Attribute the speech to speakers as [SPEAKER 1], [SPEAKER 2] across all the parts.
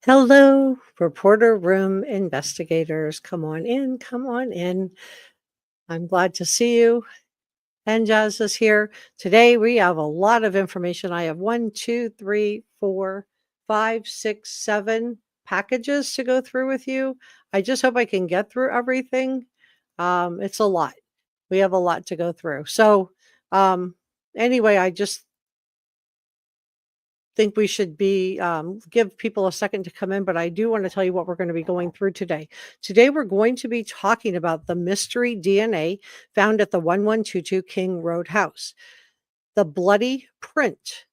[SPEAKER 1] Hello, reporter room investigators. Come on in, come on in. I'm glad to see you. And Jazz is here. Today we have a lot of information. I have 7 packages to go through with you. I just hope I can get through everything. It's a lot. We have a lot to go through. So, anyway, I just think we should be give people a second to come in, but I do want to tell you what we're going to be going through today. Today we're going to be talking about the mystery DNA found at the 1122 King Road house, the bloody print,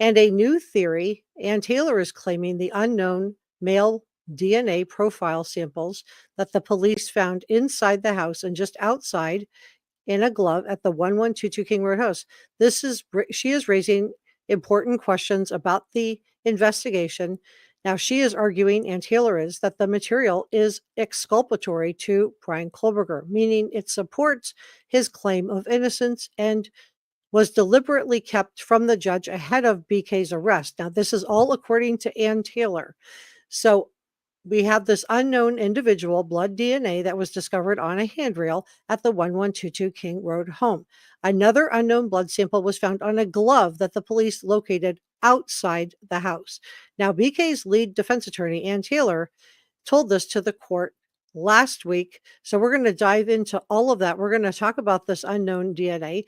[SPEAKER 1] and a new theory. Ann Taylor is claiming the unknown male DNA profile samples that the police found inside the house and just outside in a glove at the 1122 King Road house. She is raising important questions about the investigation. Now, she is arguing, and Taylor is, that the material is exculpatory to Bryan Kohberger, meaning it supports his claim of innocence and was deliberately kept from the judge ahead of BK's arrest. Now, this is all according to Ann Taylor. So we have this unknown individual blood DNA that was discovered on a handrail at the 1122 King Road home. Another unknown blood sample was found on a glove that the police located outside the house. Now, BK's lead defense attorney, Ann Taylor, told this to the court last week. So we're going to dive into all of that. We're going to talk about this unknown DNA.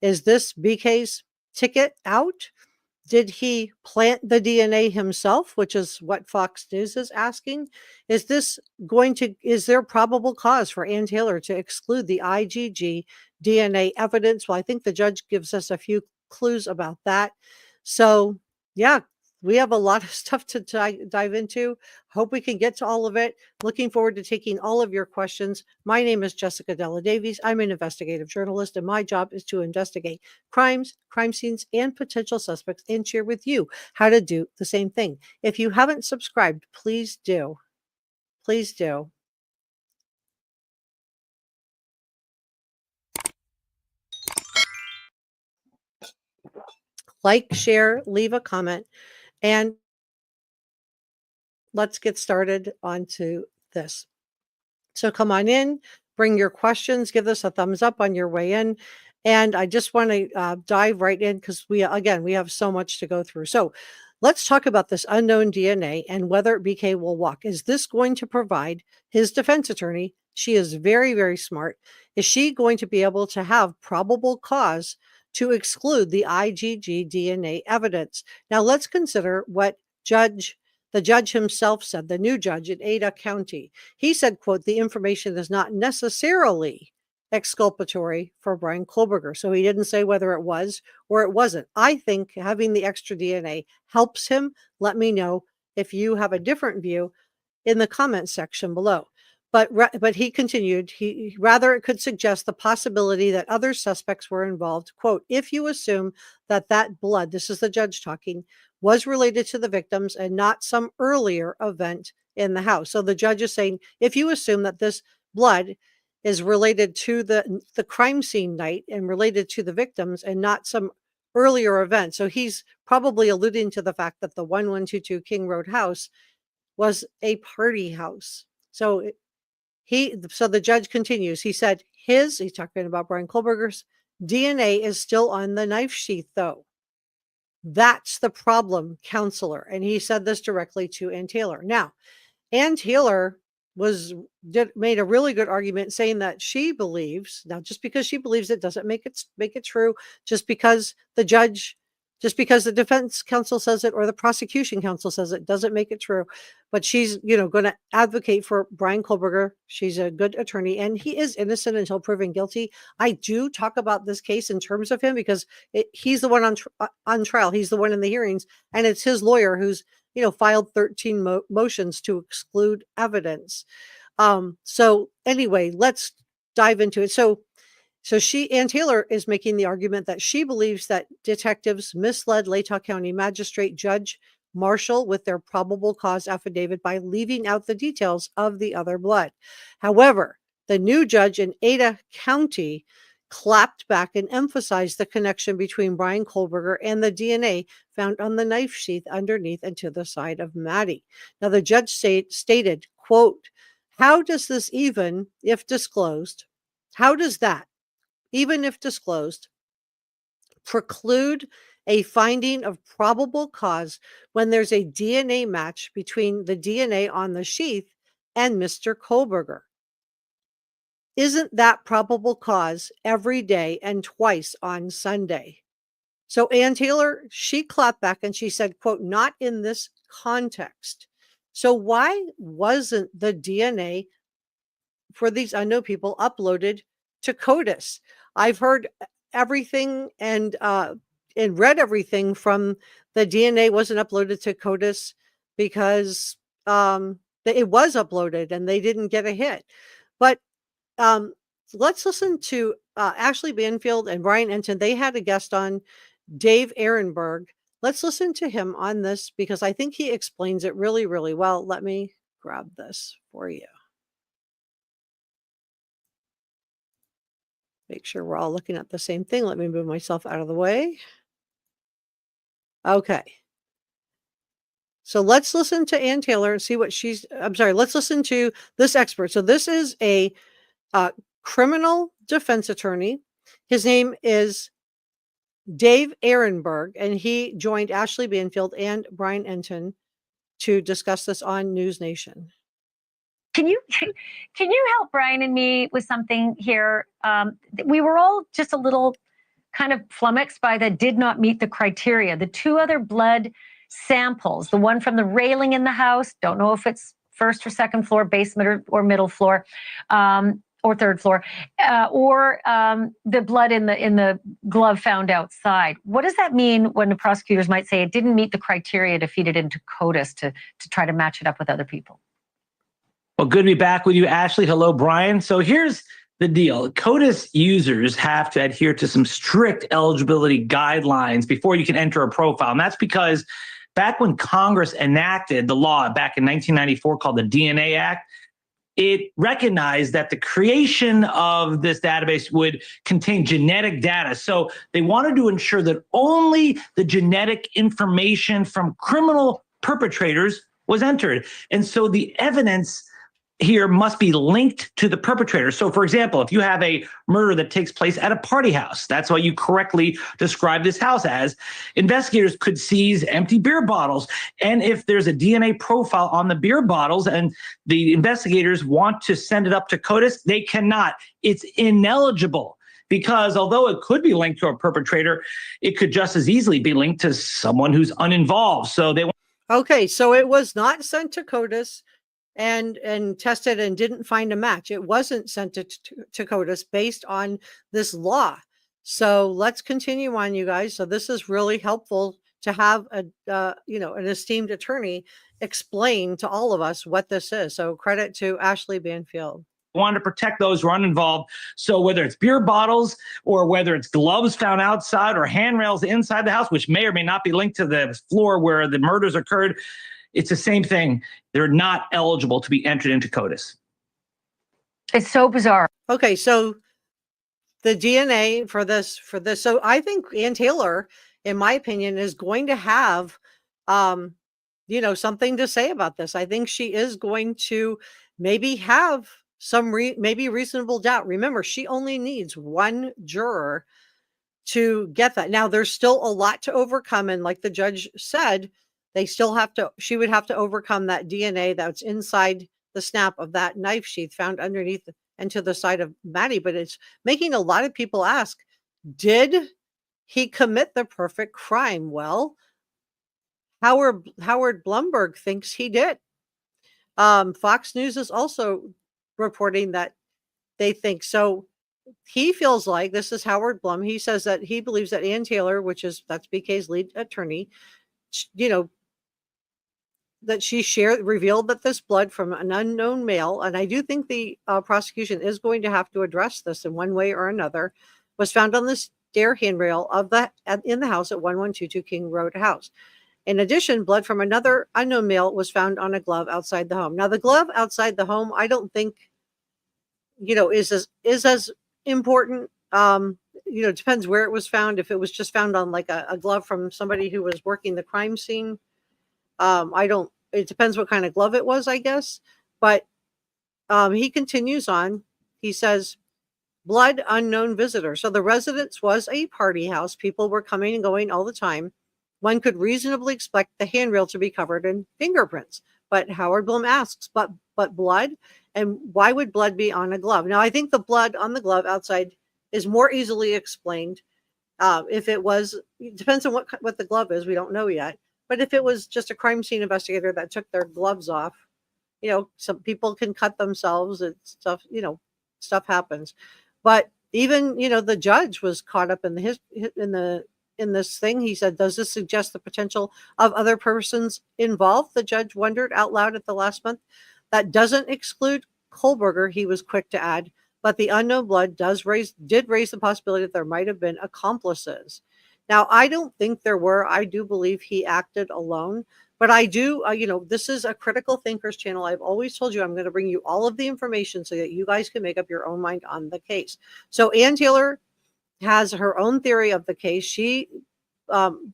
[SPEAKER 1] Is this BK's ticket out? Did he plant the DNA himself, which is what Fox News is asking? Is there probable cause for Ann Taylor to exclude the IgG DNA evidence? Well, I think the judge gives us a few clues about that. So, yeah, we have a lot of stuff to dive into. Hope we can get to all of it. Looking forward to taking all of your questions. My name is Jessica Della Davies. I'm an investigative journalist, and my job is to investigate crimes, crime scenes, and potential suspects and share with you how to do the same thing. If you haven't subscribed, please do. Please do. Like, share, leave a comment, and let's get started onto this. So come on in, bring your questions, give us a thumbs up on your way in. And I just want to dive right in because we have so much to go through. So let's talk about this unknown DNA and whether BK will walk. Is this going to provide his defense attorney? She is very, very smart. Is she going to be able to have probable cause to exclude the IgG DNA evidence? Now let's consider what the judge himself said, the new judge in Ada County. He said, quote, the information is not necessarily exculpatory for Bryan Kohberger. So he didn't say whether it was or it wasn't. I think having the extra DNA helps him. Let me know if you have a different view in the comment section below. But he continued, rather it could suggest the possibility that other suspects were involved. Quote, if you assume that blood, this is the judge talking, was related to the victims and not some earlier event in the house. So the judge is saying, if you assume that this blood is related to the crime scene night and related to the victims and not some earlier event. So he's probably alluding to the fact that the 1122 King Road house was a party house. So the judge continues. He said he's talking about Bryan Kohberger's DNA is still on the knife sheath, though. That's the problem, counselor. And he said this directly to Ann Taylor. Now, Ann Taylor made a really good argument saying that she believes, now just because she believes it doesn't make it true, just because the defense counsel says it or the prosecution counsel says it doesn't make it true. But she's, going to advocate for Bryan Kohberger. She's a good attorney and he is innocent until proven guilty. I do talk about this case in terms of him because he's the one on trial. He's the one in the hearings and it's his lawyer who's, filed 13 motions to exclude evidence. So anyway, let's dive into it. So Ann Taylor is making the argument that she believes that detectives misled Latah County Magistrate Judge Marshall with their probable cause affidavit by leaving out the details of the other blood. However, the new judge in Ada County clapped back and emphasized the connection between Bryan Kohberger and the DNA found on the knife sheath underneath and to the side of Maddie. Now, the judge stated, quote, how does this even, if disclosed, how does that, even if disclosed, preclude a finding of probable cause when there's a DNA match between the DNA on the sheath and Mr. Kohberger? Isn't that probable cause every day and twice on Sunday? So Ann Taylor, she clapped back and she said, quote, not in this context. So why wasn't the DNA for these unknown people uploaded to CODIS? I've heard everything and read everything from the DNA wasn't uploaded to CODIS because it was uploaded and they didn't get a hit. But let's listen to Ashley Banfield and Brian Enton. They had a guest on, Dave Ehrenberg. Let's listen to him on this because I think he explains it really, really well. Let me grab this for you. Make sure we're all looking at the same thing. Let me move myself out of the way. Okay. So let's listen to Ann Taylor and see what let's listen to this expert. So this is a criminal defense attorney. His name is Dave Ehrenberg, and he joined Ashley Banfield and Brian Enton to discuss this on NewsNation.
[SPEAKER 2] Can you help Brian and me with something here? We were all just a little kind of flummoxed by the did not meet the criteria. The two other blood samples, the one from the railing in the house, don't know if it's first or second floor, basement or middle floor, or third floor, or the blood in the glove found outside. What does that mean when the prosecutors might say it didn't meet the criteria to feed it into CODIS to try to match it up with other people?
[SPEAKER 3] Well, good to be back with you, Ashley. Hello, Brian. So here's the deal. CODIS users have to adhere to some strict eligibility guidelines before you can enter a profile. And that's because back when Congress enacted the law back in 1994 called the DNA Act, it recognized that the creation of this database would contain genetic data. So they wanted to ensure that only the genetic information from criminal perpetrators was entered. And so the evidence here must be linked to the perpetrator. So, for example, if you have a murder that takes place at a party house, that's what you correctly describe this house as, investigators could seize empty beer bottles. And if there's a DNA profile on the beer bottles and the investigators want to send it up to CODIS, they cannot. It's ineligible. Because although it could be linked to a perpetrator, it could just as easily be linked to someone who's uninvolved. So they
[SPEAKER 1] Okay, so it was not sent to CODIS and tested and didn't find a match. It wasn't sent to CODIS based on this law. So let's continue on, you guys. So this is really helpful to have an esteemed attorney explain to all of us what this is. So credit to Ashley Banfield.
[SPEAKER 3] Want to protect those who are uninvolved. So whether it's beer bottles or whether it's gloves found outside or handrails inside the house, which may or may not be linked to the floor where the murders occurred, it's the same thing. They're not eligible to be entered into CODIS.
[SPEAKER 2] It's so bizarre.
[SPEAKER 1] Okay, so the DNA for this. So I think Ann Taylor, in my opinion, is going to have, something to say about this. I think she is going to maybe have some maybe reasonable doubt. Remember, she only needs one juror to get that. Now, there's still a lot to overcome. And like the judge said, she would have to overcome that DNA that's inside the snap of that knife sheath found underneath and to the side of Maddie. But it's making a lot of people ask, did he commit the perfect crime? Well, Howard Blumberg thinks he did. Fox News is also reporting that they think so. He feels like, this is Howard Blum, he says that he believes that Ann Taylor, that's BK's lead attorney, that she revealed that this blood from an unknown male, and I do think the prosecution is going to have to address this in one way or another, was found on the stair handrail in the house at 1122 King Road house. In addition, blood from another unknown male was found on a glove outside the home. Now, the glove outside the home, I don't think, is as important It depends where it was found. If it was just found on like a glove from somebody who was working the crime scene, it depends what kind of glove it was, I guess. But he continues on. He says, blood, unknown visitor. So the residence was a party house. People were coming and going all the time. One could reasonably expect the handrail to be covered in fingerprints. But Howard Bloom asks, but blood? And why would blood be on a glove? Now, I think the blood on the glove outside is more easily explained. If it was, it depends on what the glove is. We don't know yet. But if it was just a crime scene investigator that took their gloves off, some people can cut themselves and stuff, stuff happens. But even, the judge was caught up in this thing. He said, does this suggest the potential of other persons involved? The judge wondered out loud at the last month. That doesn't exclude Kohberger, he was quick to add, but the unknown blood did raise the possibility that there might have been accomplices. Now, I don't think there were. I do believe he acted alone. But I do, this is a Critical Thinkers channel. I've always told you I'm going to bring you all of the information so that you guys can make up your own mind on the case. So Ann Taylor has her own theory of the case. She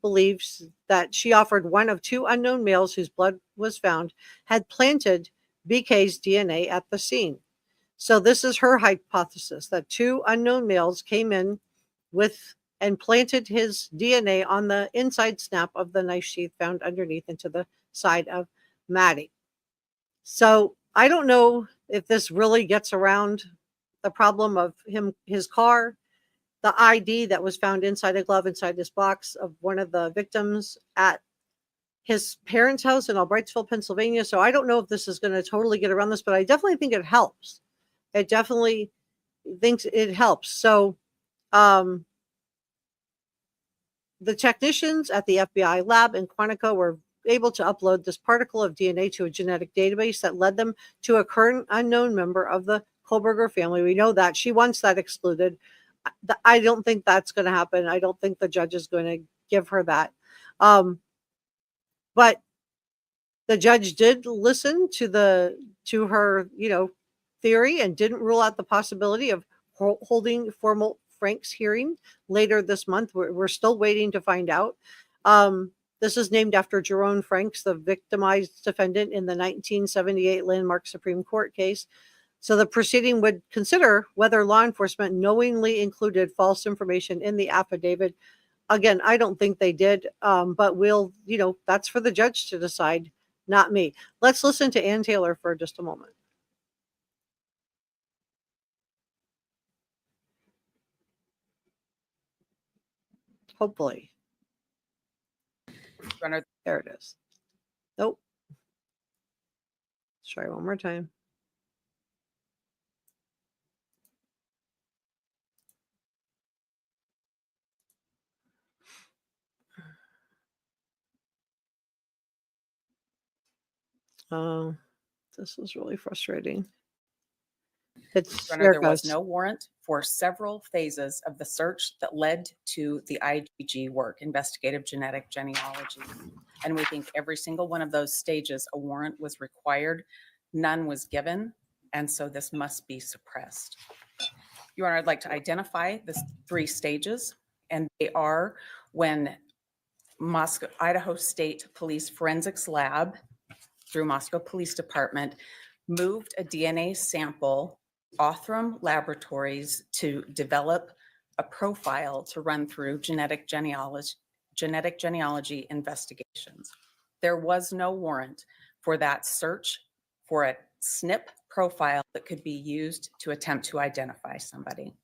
[SPEAKER 1] believes that she offered one of two unknown males whose blood was found had planted BK's DNA at the scene. So this is her hypothesis, that two unknown males came in with and planted his DNA on the inside snap of the knife sheath found underneath into the side of Maddie. So I don't know if this really gets around the problem of his car, the ID that was found inside a glove inside this box of one of the victims at his parents' house in Albrightsville, Pennsylvania. So I don't know if this is going to totally get around this, but I definitely think it helps. It definitely thinks it helps. So, the technicians at the FBI lab in Quantico were able to upload this particle of DNA to a genetic database that led them to a current unknown member of the Kohberger family. We know that. She wants that excluded. I don't think that's going to happen. I don't think the judge is going to give her that. But the judge did listen to her, theory and didn't rule out the possibility of holding formal Frank's hearing later this month. We're still waiting to find out. This is named after Jerome Franks, the victimized defendant in the 1978 landmark Supreme Court case. So the proceeding would consider whether law enforcement knowingly included false information in the affidavit. Again, I don't think they did, but that's for the judge to decide, not me. Let's listen to Ann Taylor for just a moment. Hopefully. There it is. Nope. Let's try one more time. Oh, this is really frustrating.
[SPEAKER 4] There was no warrant for several phases of the search that led to the IGG work, investigative genetic genealogy. And we think every single one of those stages, a warrant was required. None was given. And so this must be suppressed. Your Honor, I'd like to identify the three stages. And they are when Idaho State Police Forensics Lab through Moscow Police Department moved a DNA sample Othram Laboratories to develop a profile to run through genetic genealogy investigations. There was no warrant for that search for a SNP profile that could be used to attempt to identify somebody.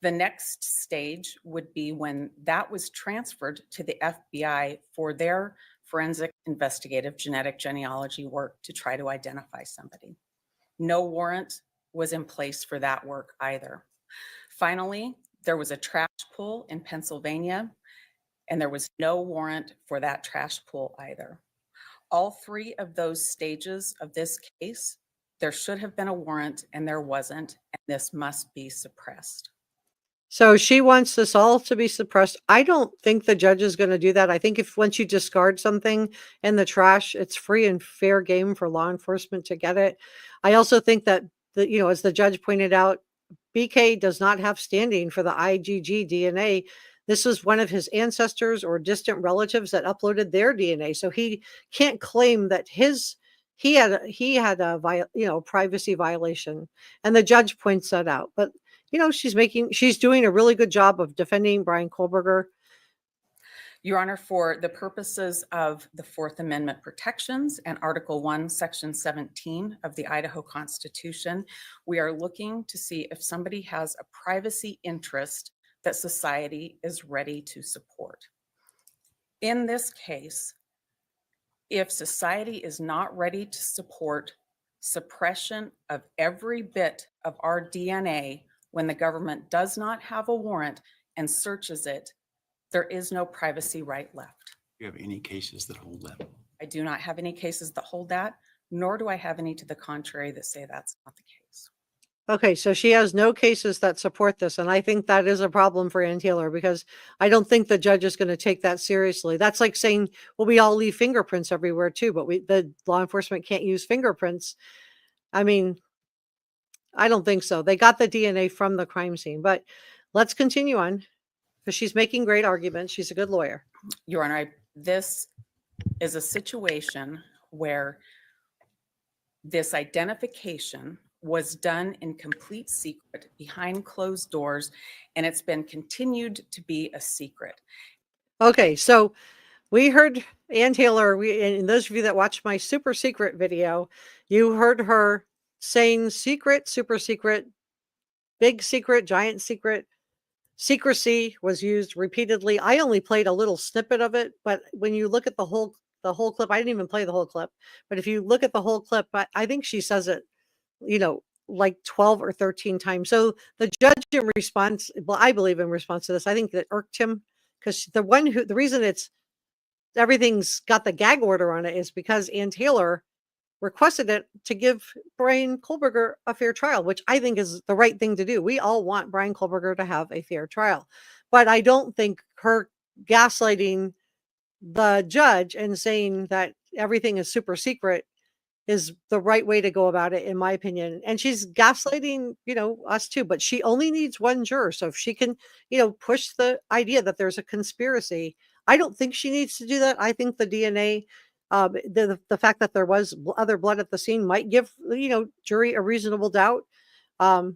[SPEAKER 4] The next stage would be when that was transferred to the FBI for their forensic investigative genetic genealogy work to try to identify somebody. No warrant was in place for that work either. Finally, there was a trash pull in Pennsylvania, and there was no warrant for that trash pull either. All three of those stages of this case, there should have been a warrant and there wasn't, and this must be suppressed.
[SPEAKER 1] So she wants this all to be suppressed. I don't think the judge is going to do that. I think once you discard something in the trash, it's free and fair game for law enforcement to get it. I also think that, as the judge pointed out, BK does not have standing for the IgG DNA. This was one of his ancestors or distant relatives that uploaded their DNA. So he can't claim that he had a privacy violation. And the judge points that out. But she's doing a really good job of defending Bryan Kohberger.
[SPEAKER 4] Your Honor, for the purposes of the Fourth Amendment protections and Article 1, Section 17 of the Idaho Constitution, we are looking to see if somebody has a privacy interest that society is ready to support. In this case, if society is not ready to support suppression of every bit of our DNA when the government does not have a warrant and searches it, there is no privacy right left.
[SPEAKER 5] Do you have any cases that hold that?
[SPEAKER 4] I do not have any cases that hold that, nor do I have any to the contrary that say that's not the case.
[SPEAKER 1] Okay, so she has no cases that support this. And I think that is a problem for Ann Taylor, because I don't think the judge is going to take that seriously. That's like saying, well, we all leave fingerprints everywhere too, but the law enforcement can't use fingerprints. I mean, I don't think so. They got the DNA from the crime scene, but let's continue on, because she's making great arguments. She's a good lawyer.
[SPEAKER 4] Your Honor, this is a situation where this identification was done in complete secret behind closed doors, and it's been continued to be a secret.
[SPEAKER 1] Okay, so we heard Ann Taylor, and those of you that watched my super secret video, you heard her saying secret, super secret, big secret, giant secret. Secrecy was used repeatedly. I only played a little snippet of it, but when you look at the whole clip, I didn't even play the whole clip, but if you look at the whole clip, I think she says it, like 12 or 13 times. So the judge in response, well, I believe in response to this, I think that irked him, because the reason everything's got the gag order on it is because Ann Taylor requested it to give Bryan Kohberger a fair trial, which I think is the right thing to do. We all want Bryan Kohberger to have a fair trial, but I don't think her gaslighting the judge and saying that everything is super secret is the right way to go about it, in my opinion. And she's gaslighting, us too, but she only needs one juror. So if she can, push the idea that there's a conspiracy, I don't think she needs to do that. I think the DNA, the fact that there was other blood at the scene might give, jury a reasonable doubt. But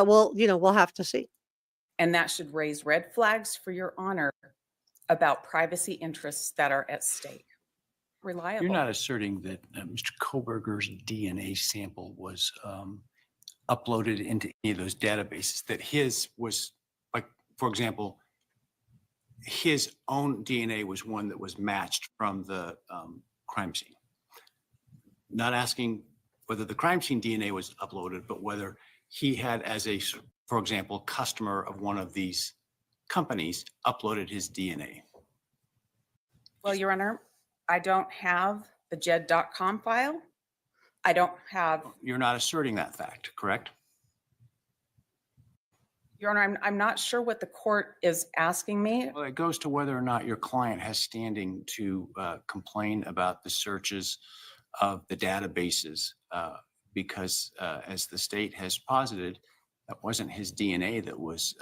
[SPEAKER 1] we'll have to see.
[SPEAKER 4] And that should raise red flags for Your Honor about privacy interests that are at stake. Reliable.
[SPEAKER 5] You're not asserting that Mr. Kohberger's DNA sample was uploaded into any of those databases, that his was, like, for example, his own DNA was one that was matched from the crime scene. Not asking whether the crime scene DNA was uploaded, but whether he had, as a, for example, customer of one of these companies, uploaded his DNA.
[SPEAKER 4] Well, Your Honor, I don't have the jed.com file. I don't have.
[SPEAKER 5] You're not asserting that fact, correct?
[SPEAKER 4] Your Honor, I'm not sure what the court is asking me.
[SPEAKER 5] Well, it goes to whether or not your client has standing to complain about the searches of the databases, because as the state has posited, that wasn't his DNA that was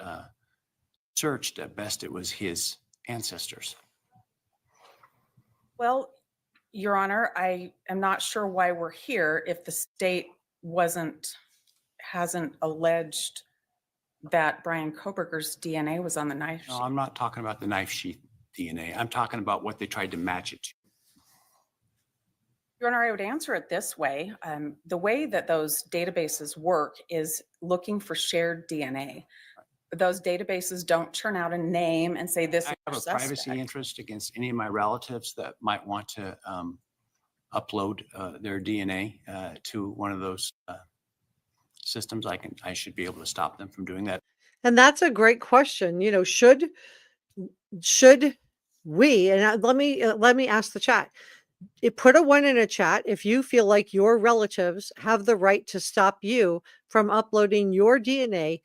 [SPEAKER 5] searched. At best, it was his ancestors.
[SPEAKER 4] Well, Your Honor, I am not sure why we're here if the state hasn't alleged that Bryan Kohberger's DNA was on the knife sheath.
[SPEAKER 5] No, I'm not talking about the knife sheath DNA. I'm talking about what they tried to match it to.
[SPEAKER 4] Your Honor, I would answer it this way. The way that those databases work is looking for shared DNA. Those databases don't churn out a name and say this is
[SPEAKER 5] I have a privacy interest against any of my relatives that might want to upload their DNA to one of those systems. I should be able to stop them from doing that.
[SPEAKER 1] And that's a great question. Should we, and let me ask the chat, put a 1 in a chat if you feel like your relatives have the right to stop you from uploading your DNA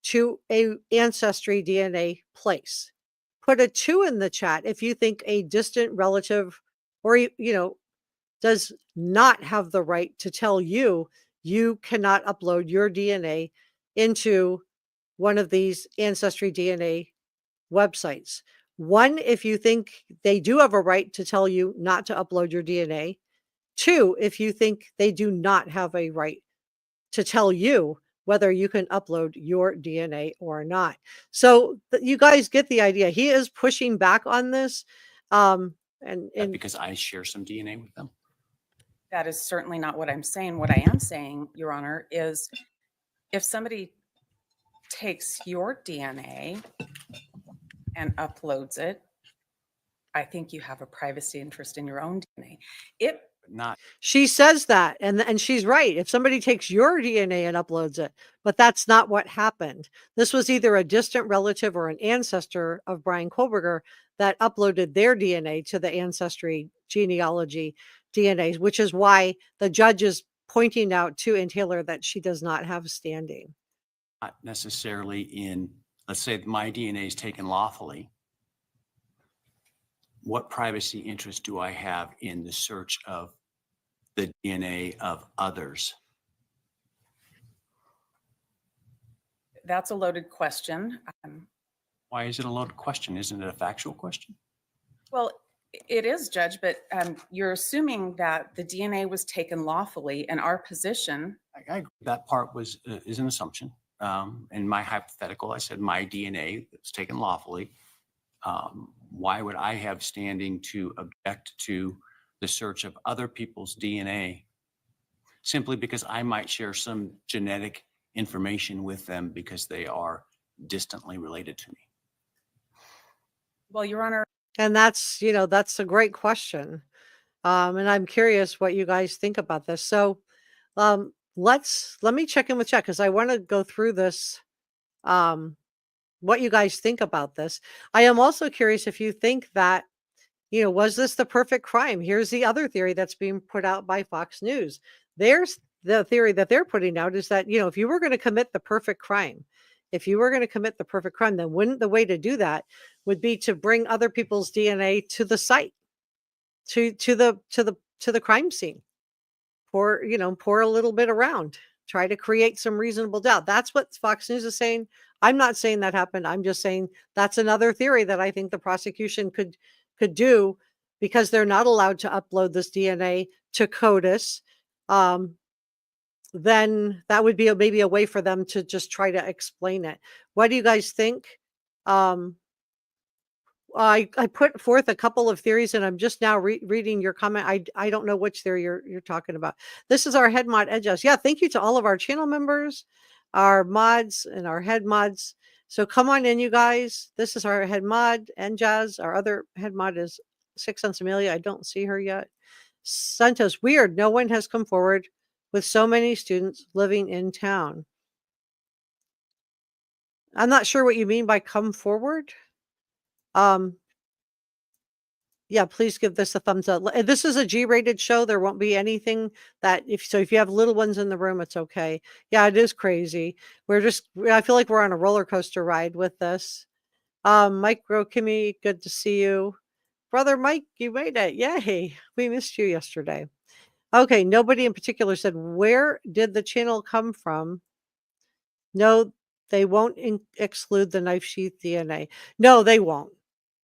[SPEAKER 1] to a ancestry DNA place. Put a 2 in the chat if you think a distant relative or does not have the right to tell you cannot upload your DNA into one of these Ancestry DNA websites. One, if you think they do have a right to tell you not to upload your DNA. Two, if you think they do not have a right to tell you whether you can upload your DNA or not. So you guys get the idea. He is pushing back on this. And
[SPEAKER 5] Because I share some DNA with them.
[SPEAKER 4] That is certainly not what I'm saying. What I am saying, Your Honor, is if somebody takes your DNA and uploads it, I think you have a privacy interest in your own DNA.
[SPEAKER 1] She says that, and she's right. If somebody takes your DNA and uploads it, but that's not what happened. This was either a distant relative or an ancestor of Bryan Kohberger that uploaded their DNA to the Ancestry Genealogy DNA, which is why the judge is pointing out to Ann Taylor that she does not have standing.
[SPEAKER 5] Not necessarily in, let's say my DNA is taken lawfully. What privacy interest do I have in the search of the DNA of others?
[SPEAKER 4] That's a loaded question.
[SPEAKER 5] Why is it a loaded question? Isn't it a factual question?
[SPEAKER 4] Well, it is, Judge, but you're assuming that the DNA was taken lawfully, and our position.
[SPEAKER 5] I agree. That part is an assumption. In my hypothetical, I said my DNA was taken lawfully. Why would I have standing to object to the search of other people's DNA simply because I might share some genetic information with them because they are distantly related to me?
[SPEAKER 4] Well, Your Honor.
[SPEAKER 1] And that's a great question. And I'm curious what you guys think about this. So let me check in with Chuck because I want to go through this. What you guys think about this. I am also curious if you think that, was this the perfect crime? Here's the other theory that's being put out by Fox News. There's the theory that they're putting out is that, if you were going to commit the perfect crime, then wouldn't the way to do that would be to bring other people's DNA to the site, to the crime scene, pour a little bit around, try to create some reasonable doubt. That's what Fox News is saying. I'm not saying that happened. I'm just saying that's another theory that I think the prosecution could do because they're not allowed to upload this DNA to CODIS. Then that would be maybe a way for them to just try to explain it. What do you guys think? I put forth a couple of theories, and I'm just now reading your comment. I don't know which theory you're talking about. This is our head mod, Edjaz. Yeah, thank you to all of our channel members, our mods, and our head mods. So come on in, you guys. This is our head mod, Edjaz. Our other head mod is Six Sense Amelia. I don't see her yet. Santos, weird. No one has come forward with so many students living in town. I'm not sure what you mean by come forward. Yeah, please give this a thumbs up. This is a G-rated show. There won't be anything that if you have little ones in the room, it's okay. Yeah, it is crazy. I feel like we're on a roller coaster ride with this. Mike Kimmy, good to see you. Brother Mike, you made it. Yay. We missed you yesterday. Okay, nobody in particular said, where did the channel come from? No, they won't exclude the knife sheath DNA. No, they won't.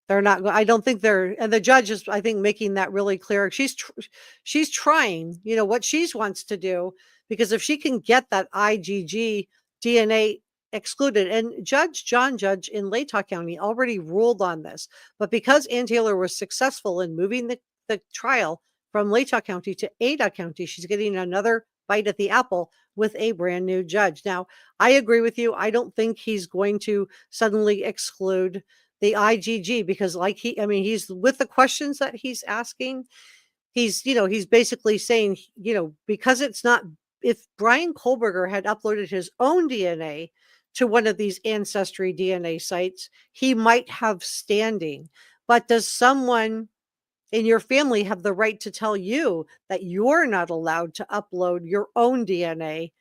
[SPEAKER 1] They're not. I don't think they're. And the judge is, I think, making that really clear. She's trying, what she wants to do, because if she can get that IgG DNA excluded, and John Judge in Latah County already ruled on this, but because Ann Taylor was successful in moving the trial from Latah County to Ada County, she's getting another bite at the apple with a brand new judge. Now, I agree with you. I don't think he's going to suddenly exclude the IgG because he's with the questions that he's asking. He's basically saying, because it's not, if Bryan Kohberger had uploaded his own DNA to one of these Ancestry DNA sites, he might have standing. But does someone in your family have the right to tell you that you're not allowed to upload your own DNA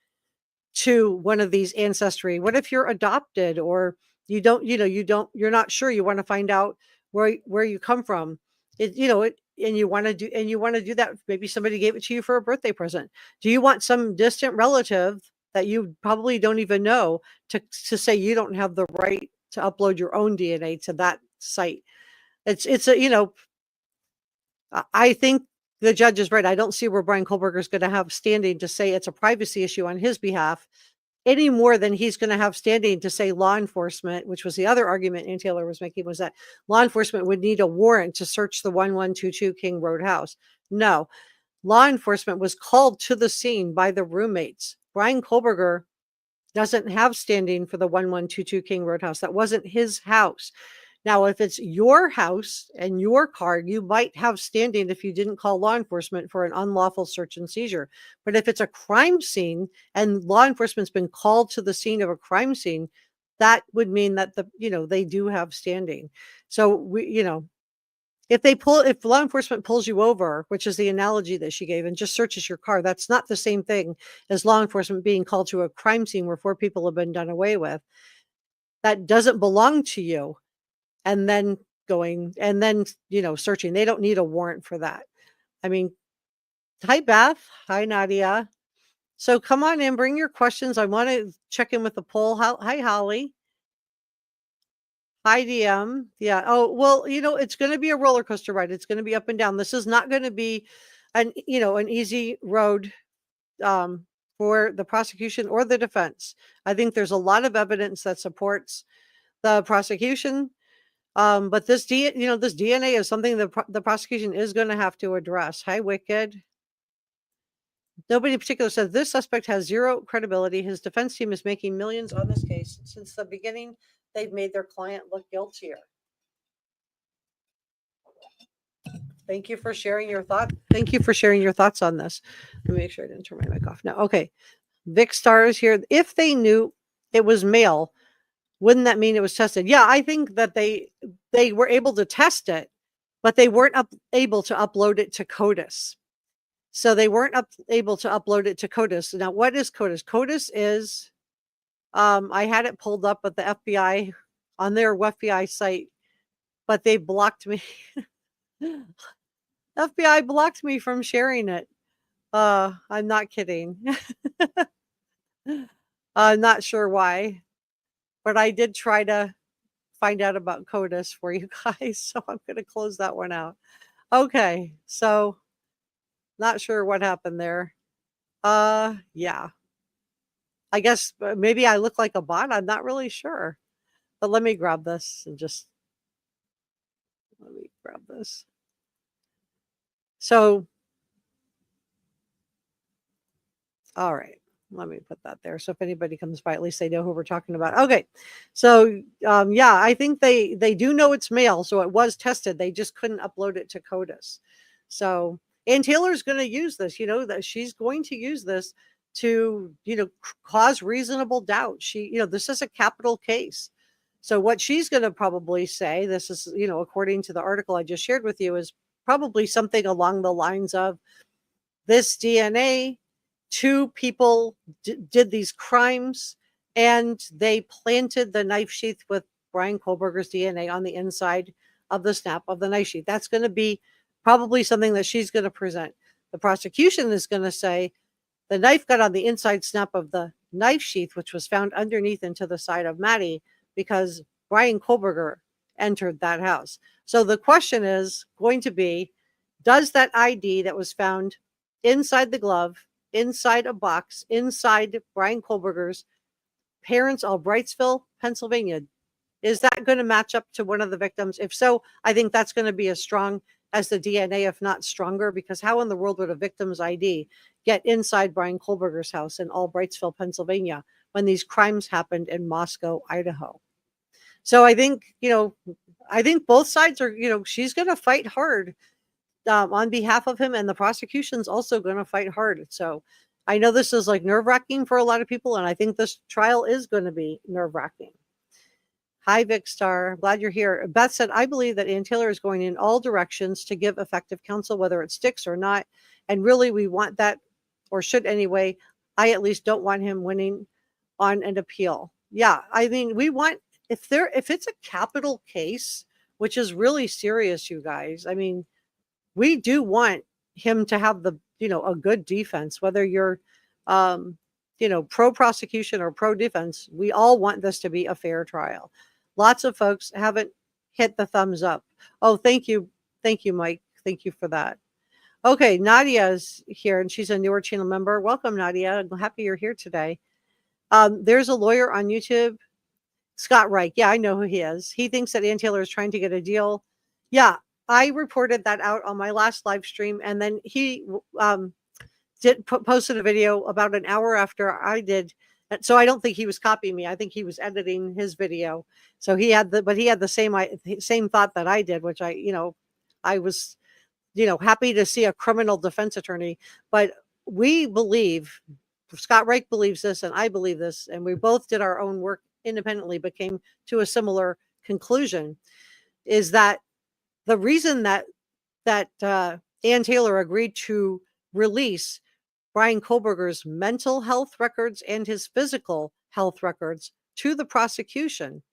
[SPEAKER 1] to one of these Ancestry? What if you're adopted or you're not sure, you want to find out where you come from, and you want to do that. Maybe somebody gave it to you for a birthday present. Do you want some distant relative that you probably don't even know to say you don't have the right to upload your own DNA to that site. It's a, I think the judge is right. I don't see where Bryan Kohberger is going to have standing to say it's a privacy issue on his behalf any more than he's going to have standing to say law enforcement, which was the other argument Ann Taylor was making, was that law enforcement would need a warrant to search the 1122 King Road house. No, law enforcement was called to the scene by the roommates. Bryan Kohberger doesn't have standing for the 1122 King Road house. That wasn't his house. Now, if it's your house and your car, you might have standing if you didn't call law enforcement for an unlawful search and seizure. But if it's a crime scene and law enforcement's been called to the scene of a crime scene, that would mean that they do have standing. So if law enforcement pulls you over, which is the analogy that she gave, and just searches your car, that's not the same thing as law enforcement being called to a crime scene where 4 people have been done away with. That doesn't belong to you. And then searching. They don't need a warrant for that. I mean, hi, Beth. Hi, Nadia. So come on in, bring your questions. I want to check in with the poll. Hi, Holly. Hi, DM. Yeah. Oh, well, it's going to be a roller coaster ride. It's going to be up and down. This is not going to be an easy road for the prosecution or the defense. I think there's a lot of evidence that supports the prosecution. But this DNA is something the prosecution is going to have to address. Hi, Wicked. Nobody in particular said this suspect has zero credibility. His defense team is making millions on this case. Since the beginning, they've made their client look guiltier. Thank you for sharing your thoughts. Thank you for sharing your thoughts on this. Let me make sure I didn't turn my mic off. No, okay. Vic Star is here. If they knew it was male, wouldn't that mean it was tested? Yeah, I think that they were able to test it, but they weren't able to upload it to CODIS. So they weren't able to upload it to CODIS. Now, what is CODIS? CODIS is, I had it pulled up at the FBI on their FBI site, but they blocked me. FBI blocked me from sharing it. I'm not kidding. I'm not sure why. But I did try to find out about CODIS for you guys, so I'm going to close that one out. Okay, so not sure what happened there. Yeah. I guess maybe I look like a bot. I'm not really sure. But let me grab this and let me grab this. So, all right. Let me put that there. So if anybody comes by, at least they know who we're talking about. Okay. So, yeah, I think they do know it's male. So it was tested. They just couldn't upload it to CODIS. So, Ann Taylor's going to use this, that she's going to use this to, cause reasonable doubt. This is a capital case. So what she's going to probably say, this is, according to the article I just shared with you, is probably something along the lines of this DNA, 2 people did these crimes and they planted the knife sheath with Bryan Kohberger's DNA on the inside of the snap of the knife sheath. That's going to be probably something that she's going to present. The prosecution is going to say the knife got on the inside snap of the knife sheath, which was found underneath and to the side of Maddie, because Bryan Kohberger entered that house. So the question is going to be, does that ID that was found inside the glove, inside a box, inside Bryan Kohberger's parents' Albrightsville, Pennsylvania, is that going to match up to one of the victims? If so, I think that's going to be as strong as the DNA, if not stronger, because how in the world would a victim's ID get inside Bryan Kohberger's house in Albrightsville, Pennsylvania, when these crimes happened in Moscow, Idaho? So I think, both sides are, she's going to fight hard on behalf of him, and the prosecution's also going to fight hard. So I know this is like nerve-wracking for a lot of people, and I think this trial is going to be nerve-wracking. Hi, Vic Star. Glad you're here. Beth said, I believe that Ann Taylor is going in all directions to give effective counsel, whether it sticks or not. And really, we want that, or should anyway. I at least don't want him winning on an appeal. Yeah, I mean, we want, if it's a capital case, which is really serious, you guys, I mean, we do want him to have a good defense, whether you're pro prosecution or pro defense, we all want this to be a fair trial. Lots of folks haven't hit the thumbs up. Oh, thank you. Thank you, Mike. Thank you for that. Okay, Nadia's here, and she's a newer channel member. Welcome, Nadia. I'm happy you're here today. There's a lawyer on YouTube, Scott Reich. Yeah, I know who he is. He thinks that Ann Taylor is trying to get a deal. Yeah, I reported that out on my last live stream, and then he posted a video about an hour after I did. So I don't think he was copying me. I think he was editing his video. So he had the same thought that I did, which I was, happy to see a criminal defense attorney. But we believe, Scott Reich believes this, and I believe this, and we both did our own work independently, but came to a similar conclusion, is that the reason that Ann Taylor agreed to release Bryan Kohberger's mental health records and his physical health records to the prosecution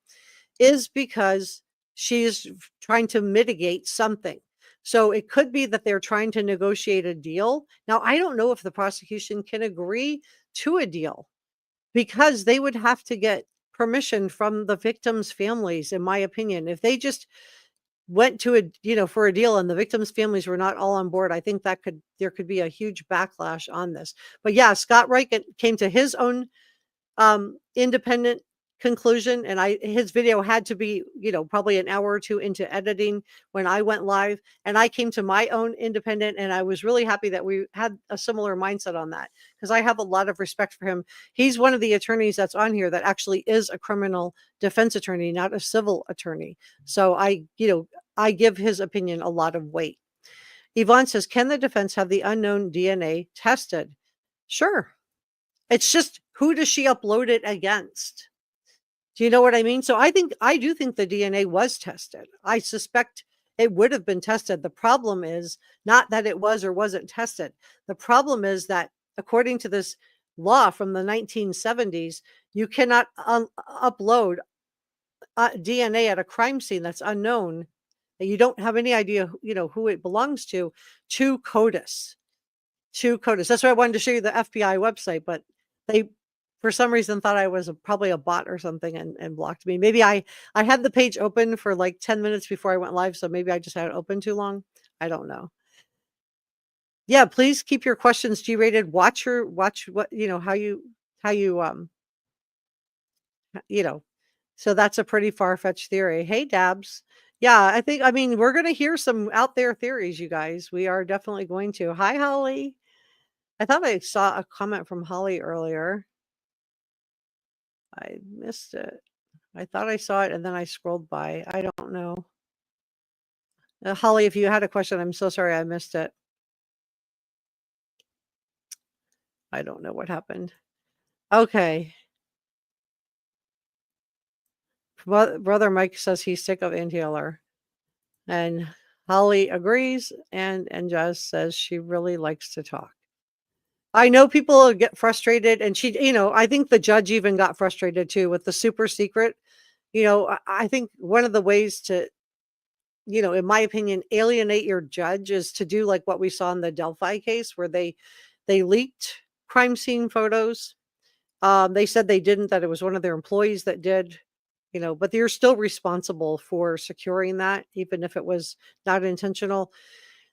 [SPEAKER 1] is because she's trying to mitigate something. So it could be that they're trying to negotiate a deal. Now, I don't know if the prosecution can agree to a deal because they would have to get permission from the victims' families, in my opinion. If they just went to for a deal and the victims' families were not all on board, I think there could be a huge backlash on this. But yeah, Scott Reich came to his own independent conclusion, and his video had to be probably an hour or two into editing when I went live, and I came to my own independent, and I was really happy that we had a similar mindset on that, because I have a lot of respect for him. He's one of the attorneys that's on here that actually is a criminal defense attorney, not a civil attorney. So I give his opinion a lot of weight. Yvonne says, can the defense have the unknown DNA tested? Sure. It's just, who does she upload it against? Do you know what I mean? So I do think the DNA was tested. I suspect it would have been tested. The problem is not that it was or wasn't tested. The problem is that according to this law from the 1970s, you cannot upload DNA at a crime scene that's unknown, that you don't have any idea, who it belongs to CODIS. That's why I wanted to show you the FBI website, but they, for some reason, thought I was probably a bot or something and blocked me. Maybe I had the page open for like 10 minutes before I went live, so maybe I just had it open too long. I don't know. Yeah, please keep your questions G-rated. Watch what, how you so that's a pretty far-fetched theory. Hey, Dabs. Yeah, we're going to hear some out there theories, you guys. We are definitely going to. Hi, Holly. I thought I saw a comment from Holly earlier. I missed it. I thought I saw it and then I scrolled by. I don't know. Holly, if you had a question, I'm so sorry I missed it. I don't know what happened. Okay. Brother Mike says he's sick of Ann Taylor. And Holly agrees, and Jess says she really likes to talk. I know people get frustrated, and I think the judge even got frustrated too with the super secret. I think one of the ways to, in my opinion, alienate your judge is to do like what we saw in the Delphi case, where they leaked crime scene photos. They said they didn't, that it was one of their employees that did. But you're still responsible for securing that, even if it was not intentional.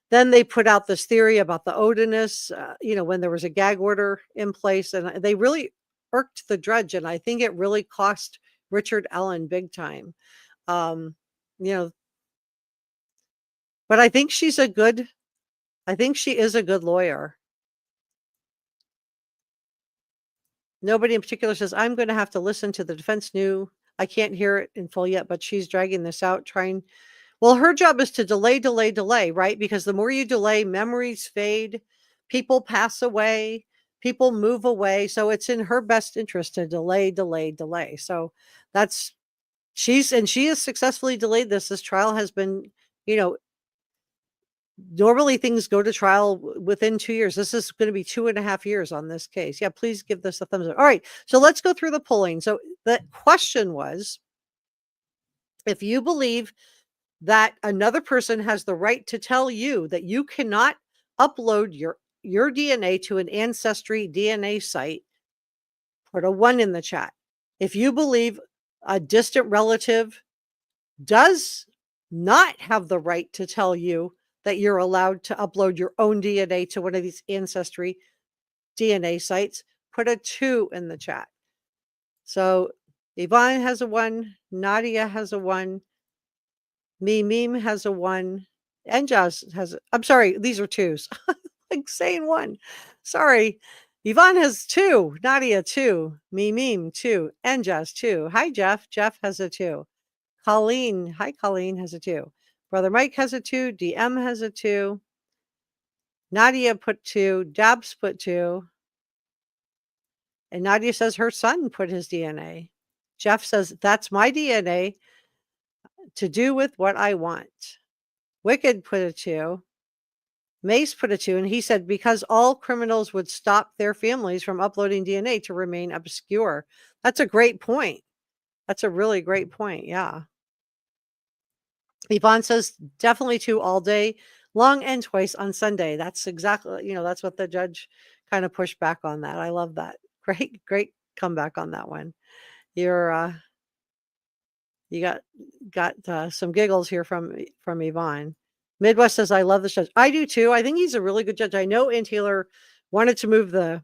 [SPEAKER 1] Then they put out this theory about the odinous, when there was a gag order in place, and they really irked the judge. And I think it really cost Richard Ellen big time. But I think she is a good lawyer. Nobody in particular says, I'm going to have to listen to the defense I can't hear it in full yet, but she's dragging this out, well, her job is to delay, right? Because the more you delay, memories fade, people pass away, people move away. So it's in her best interest to delay. So she has successfully delayed this. This trial has been, normally things go to trial within 2 years. This is going to be 2.5 years on this case. Yeah, please give this a thumbs up. All right, so let's go through the polling. So the question was, if you believe that another person has the right to tell you that you cannot upload your DNA to an Ancestry DNA site, put a 1 in the chat. If you believe a distant relative does not have the right to tell you that you're allowed to upload your own DNA to one of these ancestry DNA sites, put a 2 in the chat. So Yvonne has a 1, Nadia has a 1, Meme has a 1, and Jazz has I'm sorry, these are 2s. Like saying 1. Sorry. Yvonne has 2, Nadia 2, Meme 2, and Jazz 2. Hi Jeff. Jeff has a 2. Colleen, hi Colleen has a 2. Brother Mike has a 2, DM has a 2. Nadia put 2, Dabs put 2. And Nadia says her son put his DNA. Jeff says, that's my DNA to do with what I want. Wicked put a 2. Mace put a 2. And he said, because all criminals would stop their families from uploading DNA to remain obscure. That's a great point. That's a really great point. Yeah. Yvonne says, definitely 2 all day long and twice on Sunday. That's exactly, that's what the judge kind of pushed back on that. I love that. Great comeback on that one. You got some giggles here from Yvonne. Midwest says, I love this judge. I do too. I think he's a really good judge. I know Ann Taylor wanted to move the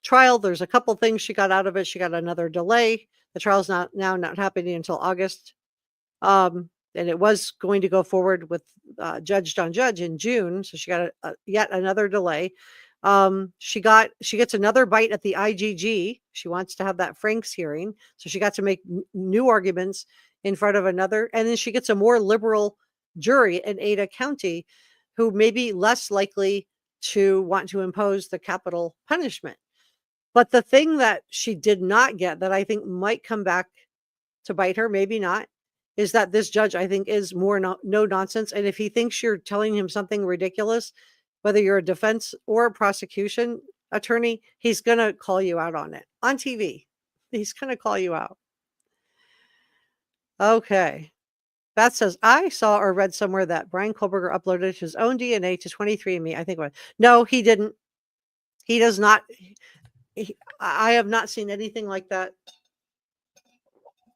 [SPEAKER 1] trial. There's a couple things she got out of it. She got another delay. The trial's not happening until August. And it was going to go forward with Judge John Judge in June. So she got yet another delay. She gets another bite at the IGG. She wants to have that Franks hearing. So she got to make new arguments in front of another. And then she gets a more liberal jury in Ada County who may be less likely to want to impose the capital punishment. But the thing that she did not get that I think might come back to bite her, maybe not, is that this judge, I think, is more no nonsense. And if he thinks you're telling him something ridiculous, whether you're a defense or a prosecution attorney, he's going to call you out on it on TV. He's going to call you out. Okay. Beth says, I saw or read somewhere that Bryan Kohberger uploaded his own DNA to 23andMe. I think no, he didn't. He does not. I have not seen anything like that.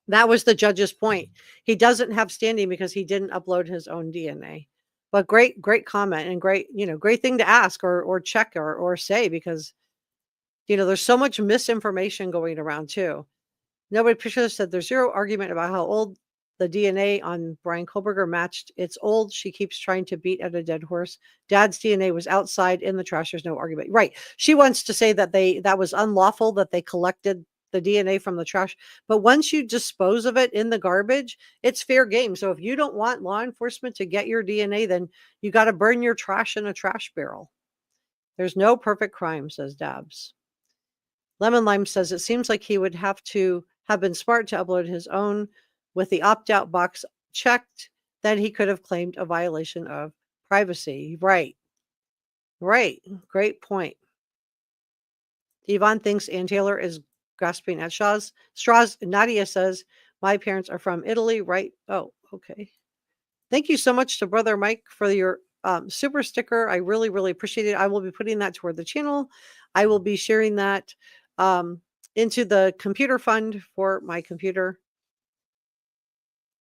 [SPEAKER 1] That was the judge's point. He doesn't have standing because he didn't upload his own DNA. But great comment and great thing to ask or check or say, because, there's so much misinformation going around too. Nobody Patricia said there's zero argument about how old the DNA on Bryan Kohberger matched. It's old. She keeps trying to beat at a dead horse. Dad's DNA was outside in the trash. There's no argument. Right. She wants to say that that was unlawful, that they collected the DNA from the trash. But once you dispose of it in the garbage, it's fair game. So if you don't want law enforcement to get your DNA, then you got to burn your trash in a trash barrel. There's no perfect crime, says Dabs. Lemon Lime says it seems like he would have to have been smart to upload his own with the opt-out box checked. Then he could have claimed a violation of privacy. Right. Great point. Yvonne thinks Ann Taylor is grasping at straws. Nadia says, my parents are from Italy, right? Oh, okay. Thank you so much to Brother Mike for your super sticker. I really, really appreciate it. I will be putting that toward the channel. I will be sharing that into the computer fund for my computer.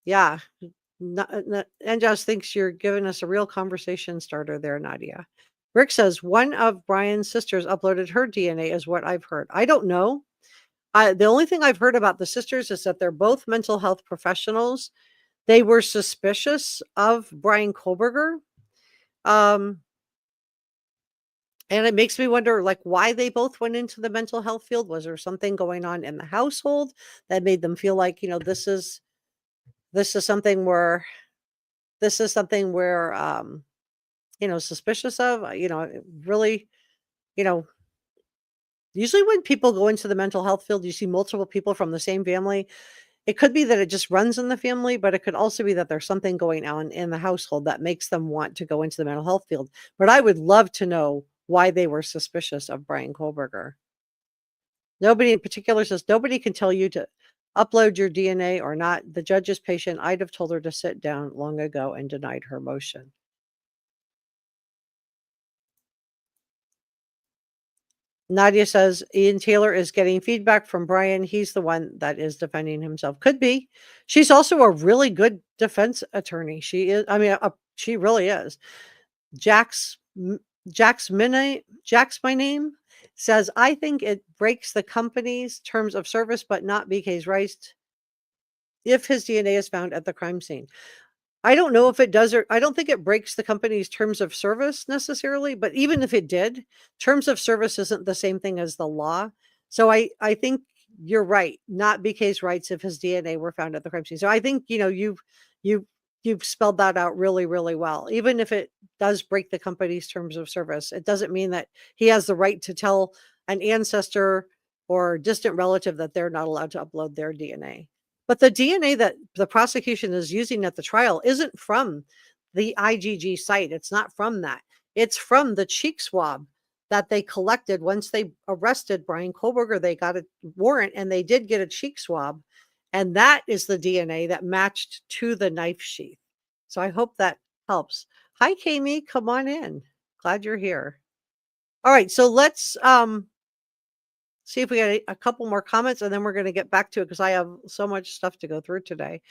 [SPEAKER 1] Yeah. And just thinks you're giving us a real conversation starter there, Nadia. Rick says one of Bryan's sisters uploaded her DNA is what I've heard. I don't know. The only thing I've heard about the sisters is that they're both mental health professionals. They were suspicious of Bryan Kohberger. And it makes me wonder, why they both went into the mental health field. Was there something going on in the household that made them feel like, this is something we're suspicious of, really, usually when people go into the mental health field, you see multiple people from the same family. It could be that it just runs in the family, but it could also be that there's something going on in the household that makes them want to go into the mental health field. But I would love to know why they were suspicious of Bryan Kohberger. Nobody in particular says nobody can tell you to upload your DNA or not. The judge is patient. I'd have told her to sit down long ago and denied her motion. Nadia says Ian Taylor is getting feedback from Bryan. He's the one that is defending himself. Could be. She's also a really good defense attorney. She is. I mean, she really is. Jack's my name says, I think it breaks the company's terms of service, but not BK's rights if his DNA is found at the crime scene. I don't know if it does, or I don't think it breaks the company's terms of service necessarily, but even if it did, terms of service isn't the same thing as the law. So I think you're right, not BK's rights if his DNA were found at the crime scene. So I think, you've spelled that out really, really well. Even if it does break the company's terms of service, it doesn't mean that he has the right to tell an ancestor or distant relative that they're not allowed to upload their DNA. But the DNA that the prosecution is using at the trial isn't from the IGG site. It's not from that. It's from the cheek swab that they collected once they arrested Bryan Kohberger. They got a warrant and they did get a cheek swab. And that is the DNA that matched to the knife sheath. So I hope that helps. Hi, Kaylee. Come on in. Glad you're here. All right. So let's see if we got a couple more comments, and then we're going to get back to it because I have so much stuff to go through today.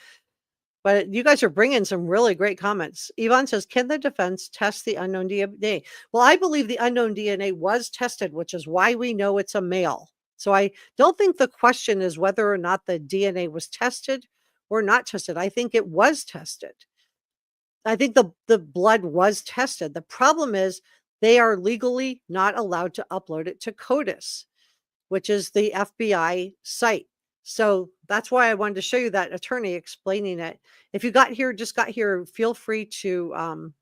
[SPEAKER 1] But you guys are bringing some really great comments. Yvonne says, can the defense test the unknown DNA? Well, I believe the unknown DNA was tested, which is why we know it's a male. So I don't think the question is whether or not the DNA was tested or not tested. I think it was tested. I think the blood was tested. The problem is they are legally not allowed to upload it to CODIS, which is the FBI site. So that's why I wanted to show you that attorney explaining it. If you just got here, feel free to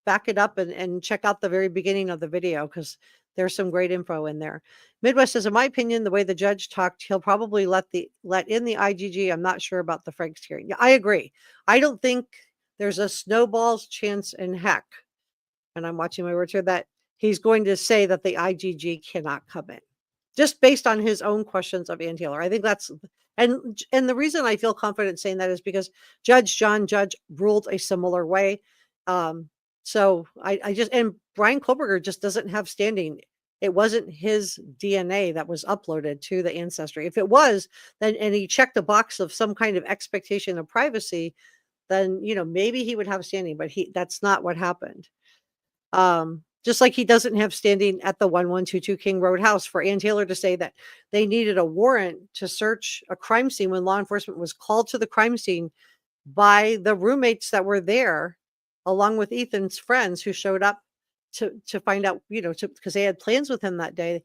[SPEAKER 1] back it up and check out the very beginning of the video because there's some great info in there. Midwest says, in my opinion, the way the judge talked, he'll probably let in the IGG. I'm not sure about the Franks hearing. Yeah, I agree. I don't think there's a snowball's chance in heck, and I'm watching my words here, that he's going to say that the IGG cannot come in, just based on his own questions of Ian Taylor. I think that's, and the reason I feel confident saying that is because Judge ruled a similar way. So I just, and Bryan Kohberger just doesn't have standing. It wasn't his DNA that was uploaded to the ancestry. If it was, then, and he checked a box of some kind of expectation of privacy, then, maybe he would have standing, but that's not what happened. Just like he doesn't have standing at the 1122 King Road house for Ian Taylor to say that they needed a warrant to search a crime scene when law enforcement was called to the crime scene by the roommates that were there, along with Ethan's friends who showed up to find out, because they had plans with him that day.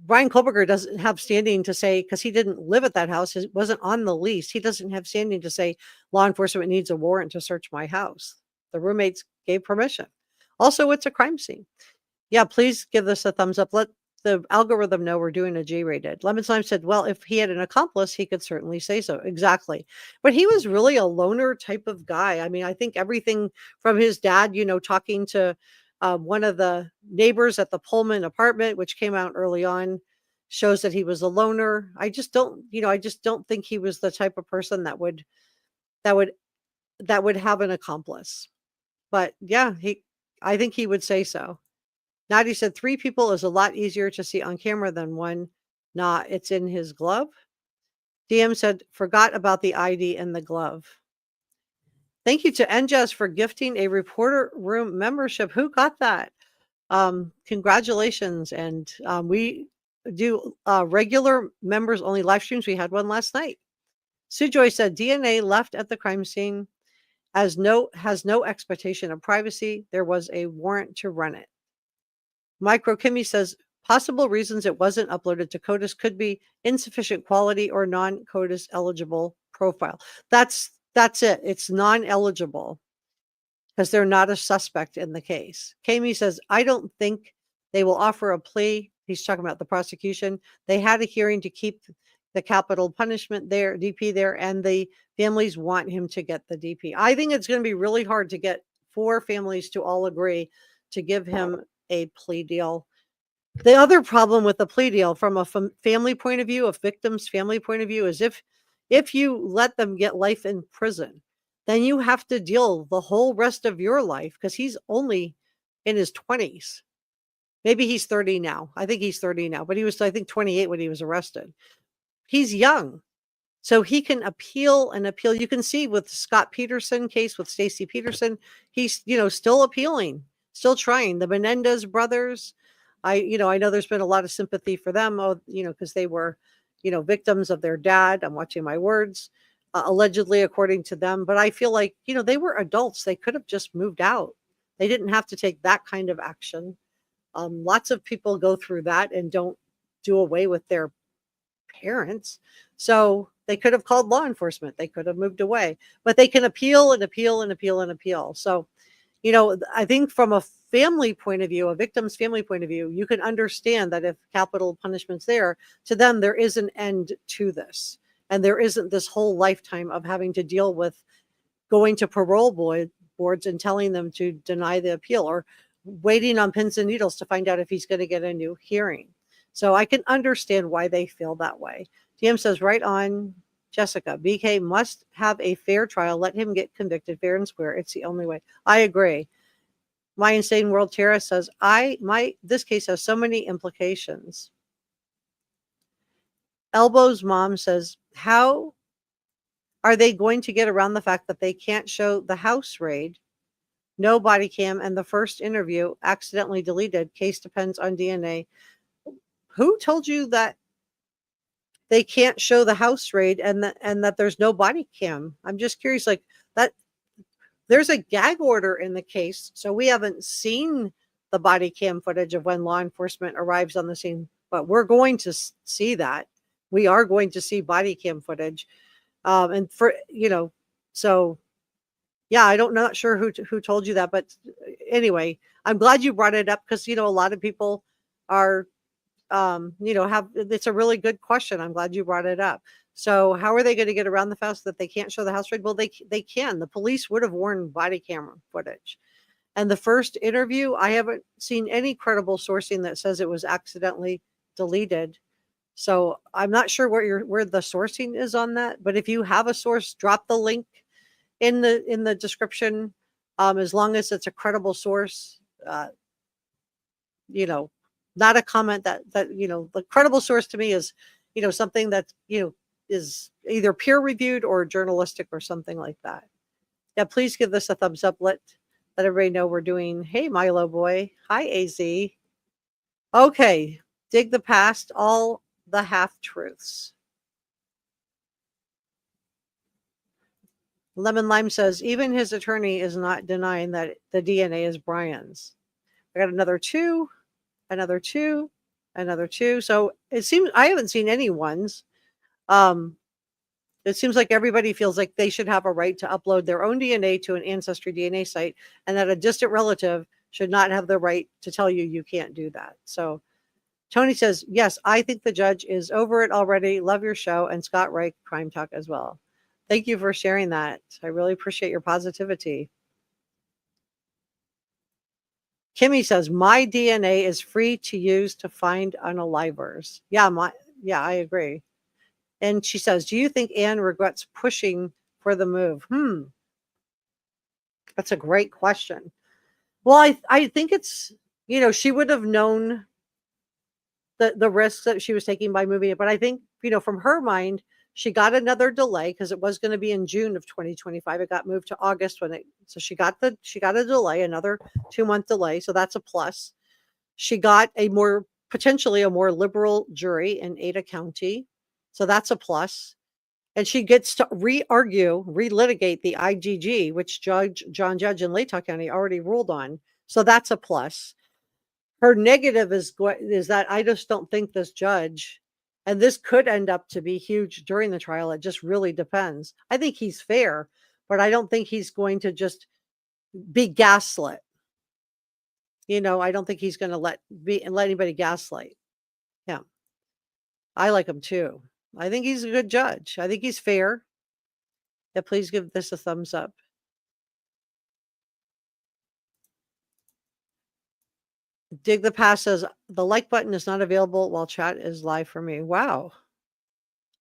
[SPEAKER 1] Bryan Kohberger doesn't have standing to say, because he didn't live at that house, it wasn't on the lease. He doesn't have standing to say law enforcement needs a warrant to search my house. The roommates gave permission. Also, it's a crime scene. Yeah, please give this a thumbs up. Let the algorithm know we're doing a G-rated. Lemon Slime said, well, if he had an accomplice, he could certainly say so. Exactly. But he was really a loner type of guy. I mean, I think everything from his dad, talking to one of the neighbors at the Pullman apartment, which came out early on, shows that he was a loner. I just don't think he was the type of person that would have an accomplice. But yeah, I think he would say so. Nadia said 3 people is a lot easier to see on camera than one. Nah, it's in his glove. DM said, forgot about the ID in the glove. Thank you to NJS for gifting a reporter room membership. Who got that? Congratulations. And we do regular members only live streams. We had one last night. Sue Joy said, DNA left at the crime scene has no expectation of privacy. There was a warrant to run it. Micro Kimmy says, possible reasons it wasn't uploaded to CODIS could be insufficient quality or non-CODIS eligible profile. That's it. It's non-eligible because they're not a suspect in the case. Kimmy says, I don't think they will offer a plea. He's talking about the prosecution. They had a hearing to keep the capital punishment there, DP there, and the families want him to get the DP. I think it's going to be really hard to get 4 families to all agree to give him a plea deal. The other problem with the plea deal from a family point of view, a victim's family point of view, is if you let them get life in prison, then you have to deal the whole rest of your life, because he's only in his 20s. Maybe he's 30 now. I think he's 30 now, but he was, I think, 28 when he was arrested. He's young. So he can appeal and appeal. You can see with Scott Peterson case with Stacey Peterson, he's, still appealing, still trying. The Menendez brothers, I know there's been a lot of sympathy for them, because they were, victims of their dad. I'm watching my words, allegedly, according to them. But I feel like, they were adults. They could have just moved out. They didn't have to take that kind of action. Lots of people go through that and don't do away with their parents. So they could have called law enforcement. They could have moved away, but they can appeal and appeal and appeal and appeal. So, I think from a family point of view, a victim's family point of view, you can understand that if capital punishment's there, to them, there is an end to this. And there isn't this whole lifetime of having to deal with going to parole boards and telling them to deny the appeal, or waiting on pins and needles to find out if he's going to get a new hearing. So I can understand why they feel that way. DM says, right on, Jessica, BK must have a fair trial. Let him get convicted fair and square. It's the only way. I agree. My Insane World Tara says, this case has so many implications. Elbow's mom says, how are they going to get around the fact that they can't show the house raid? No body cam, and the first interview accidentally deleted. Case depends on DNA. Who told you that they can't show the house raid and that there's no body cam? I'm just curious, like that. There's a gag order in the case, so we haven't seen the body cam footage of when law enforcement arrives on the scene, but we're going to see that. We are going to see body cam footage, and for so. Yeah, not sure who told you that, but anyway, I'm glad you brought it up because a lot of people are, it's a really good question. I'm glad you brought it up. So how are they going to get around the fact that they can't show the house raid? Well, they can. The police would have worn body camera footage, and the first interview, I haven't seen any credible sourcing that says it was accidentally deleted. So I'm not sure where the sourcing is on that. But if you have a source, drop the link in the description, as long as it's a credible source, not a comment that the credible source to me is, something that, is either peer reviewed or journalistic or something like that. Yeah, please give this a thumbs up. Let everybody know we're doing. Hey, Milo boy. Hi, AZ. Okay, dig the past, all the half truths. Lemon Lime says, even his attorney is not denying that the DNA is Bryan's. I got another two. So it seems I haven't seen any ones. It seems like everybody feels like they should have a right to upload their own DNA to an Ancestry DNA site, and that a distant relative should not have the right to tell you can't do that. So Tony says, yes, I think the judge is over it already. Love your show. And Scott Reich, Crime Talk as well. Thank you for sharing that. I really appreciate your positivity. Kimmy says, my DNA is free to use to find unalivers. Yeah, I agree. And she says, do you think Anne regrets pushing for the move? That's a great question. Well, I think it's, she would have known the risks that she was taking by moving it. But I think, from her mind, she got another delay because it was going to be in June of 2025. It got moved to August so she got a delay, another 2-month delay. So that's a plus. She got potentially a more liberal jury in Ada County. So that's a plus. And she gets to relitigate the IGG, which John Judge in Latah County already ruled on. So that's a plus. Her negative is that I just don't think this judge, and this could end up to be huge during the trial. It just really depends. I think he's fair, but I don't think he's going to just be gaslit. I don't think he's going to let anybody gaslight him. I like him too. I think he's a good judge. I think he's fair. Yeah, please give this a thumbs up. Dig the Past says, the like button is not available while chat is live for me. Wow.